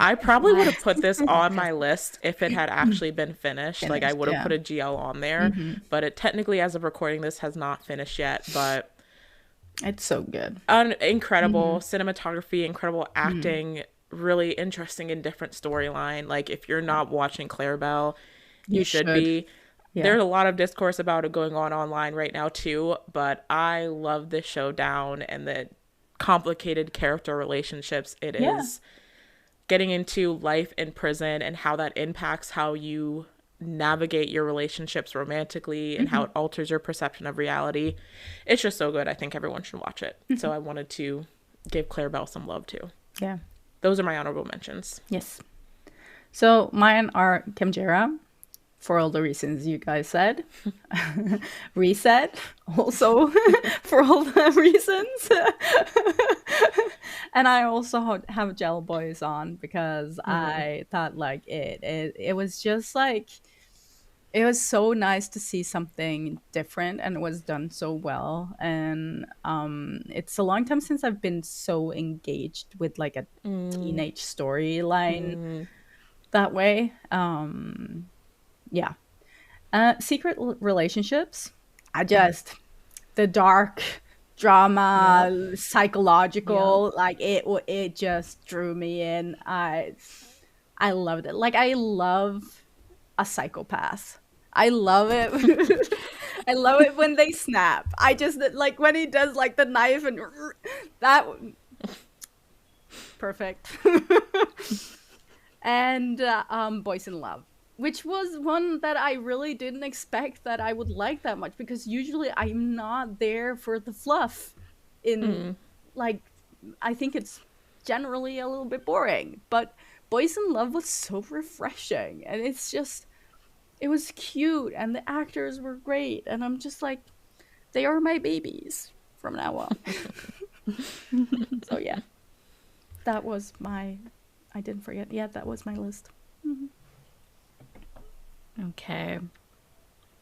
I probably would have put this on my list if it had actually been finished. Like I would have put a GL on there, but it technically, as of recording this, has not finished yet, but It's so good. Incredible cinematography, incredible acting, really interesting and different storyline. Like if you're not watching Clarabelle, you should be. Yeah. There's a lot of discourse about it going on online right now too, but I love this show down and the complicated character relationships it is. Getting into life in prison and how that impacts how you navigate your relationships romantically and how it alters your perception of reality. It's just so good. I think everyone should watch it. So I wanted to give Clarabelle some love too. Yeah. Those are my honorable mentions. Yes. So mine are Kimjera, for all the reasons you guys said. Reset, also for all the reasons. And I also have Gel Boys on because I thought like it was just like, it was so nice to see something different, and it was done so well. And it's a long time since I've been so engaged with like a teenage storyline that way. Yeah. Secret relationships. The dark drama, psychological, like it just drew me in. I loved it. Like I love a psychopath. I love it. I love it when they snap. I just like when he does like the knife and that perfect. And Boys in Love, which was one that I really didn't expect that I would like that much, because usually I'm not there for the fluff in like, I think it's generally a little bit boring, but Boys in Love was so refreshing, and it's just, it was cute, and the actors were great, and I'm just like, they are my babies from now on. So yeah, that was my, I didn't forget, that was my list. Okay.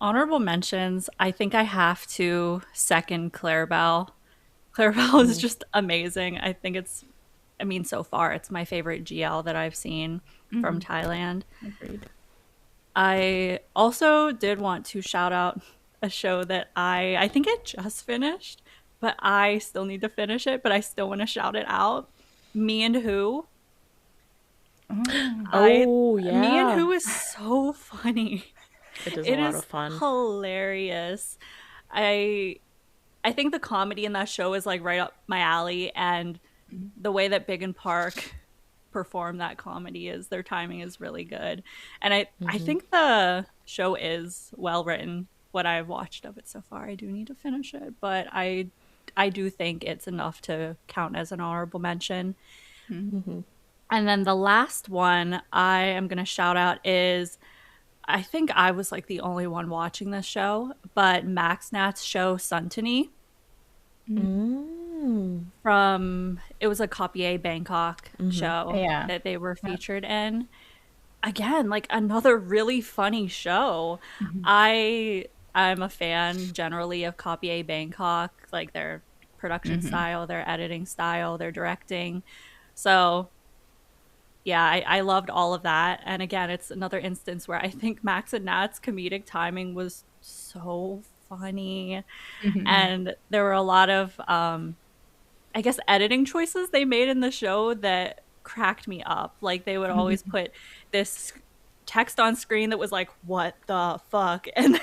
Honorable mentions. I think I have to second Clarabelle. Clarabelle is just amazing. I think it's, I mean, so far, it's my favorite GL that I've seen from Thailand. Agreed. I also did want to shout out a show that I think it just finished, but I still need to finish it, but I still want to shout it out. Me and Who. Yeah. Me and Who is so funny. It is a lot of fun. Hilarious. I think the comedy in that show is like right up my alley, and the way that Big and Park perform that comedy is, their timing is really good. And I think the show is well written. What I've watched of it so far, I do need to finish it, but I do think it's enough to count as an honorable mention. And then the last one I am going to shout out is, I think I was like the only one watching this show, but Max Nat's show Suntony. From, it was a Copier Bangkok show that they were featured in. Again, like another really funny show. I'm a fan generally of Copier Bangkok, like their production style, their editing style, their directing. So yeah, I loved all of that. And again, it's another instance where I think Max and Nat's comedic timing was so funny. And there were a lot of, I guess, editing choices they made in the show that cracked me up. Like they would always put this text on screen that was like, what the fuck? And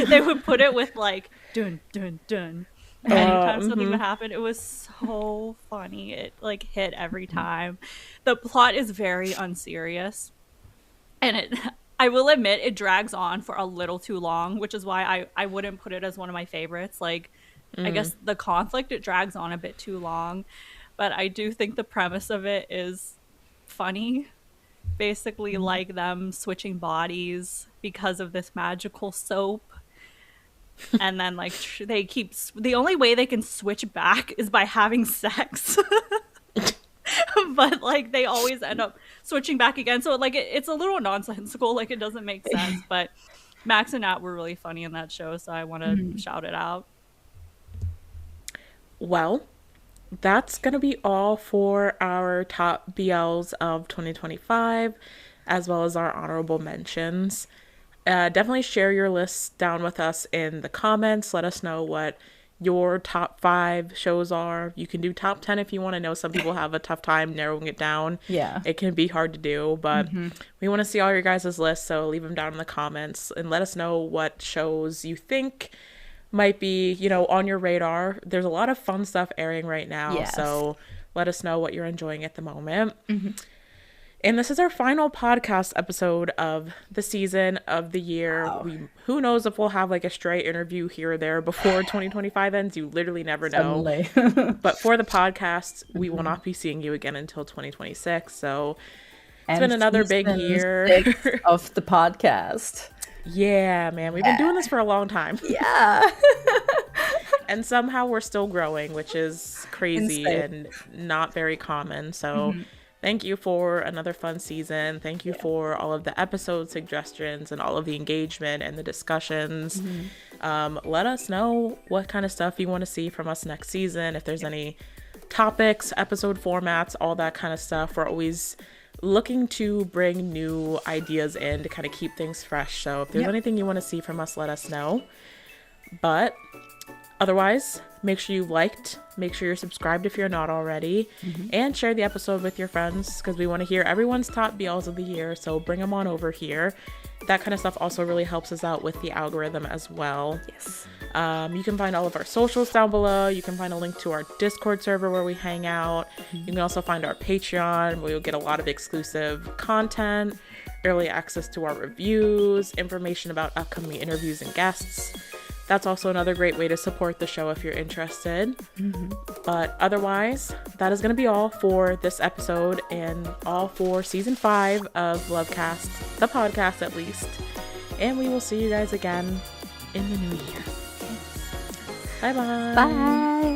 they would put it with like, dun, dun, dun. Anytime something would happen, it was so funny. It like hit every time. The plot is very unserious, and it I will admit it drags on for a little too long, which is why I wouldn't put it as one of my favorites. Like I guess the conflict, it drags on a bit too long, but I do think the premise of it is funny. Basically like them switching bodies because of this magical soap, and then like the only way they can switch back is by having sex. But like they always end up switching back again, so like it's a little nonsensical, like it doesn't make sense. But Max and Nat were really funny in that show, so I want to shout it out. Well, that's going to be all for our top BLs of 2025, as well as our honorable mentions. Definitely share your lists down with us in the comments. Let us know what your top 5 shows are. You can do top 10 if you want to know. Some people have a tough time narrowing it down. Yeah. It can be hard to do, but we want to see all your guys' lists, so leave them down in the comments and let us know what shows you think might be, you know, on your radar. There's a lot of fun stuff airing right now, so let us know what you're enjoying at the moment. And this is our final podcast episode of the season, of the year. Wow. Who knows if we'll have like a stray interview here or there before 2025 ends. You literally never know. But for the podcast, we will not be seeing you again until 2026. So it's been another big year of the podcast. Yeah, man. We've been doing this for a long time. Yeah. And somehow we're still growing, which is crazy and not very common. So thank you for another fun season. Thank you for all of the episode suggestions and all of the engagement and the discussions. Let us know what kind of stuff you want to see from us next season. If there's any topics, episode formats, all that kind of stuff. We're always looking to bring new ideas in to kind of keep things fresh. So if there's anything you want to see from us, let us know. But otherwise, make sure you liked, make sure you're subscribed if you're not already, and share the episode with your friends, because we want to hear everyone's top BLs of the year, so bring them on over here. That kind of stuff also really helps us out with the algorithm as well. Yes. You can find all of our socials down below. You can find a link to our Discord server where we hang out. You can also find our Patreon, where you'll get a lot of exclusive content, early access to our reviews, information about upcoming interviews and guests. That's also another great way to support the show if you're interested. But otherwise, that is going to be all for this episode and all for season 5 of LoveCast, the podcast at least. And we will see you guys again in the new year. Bye-bye. Bye.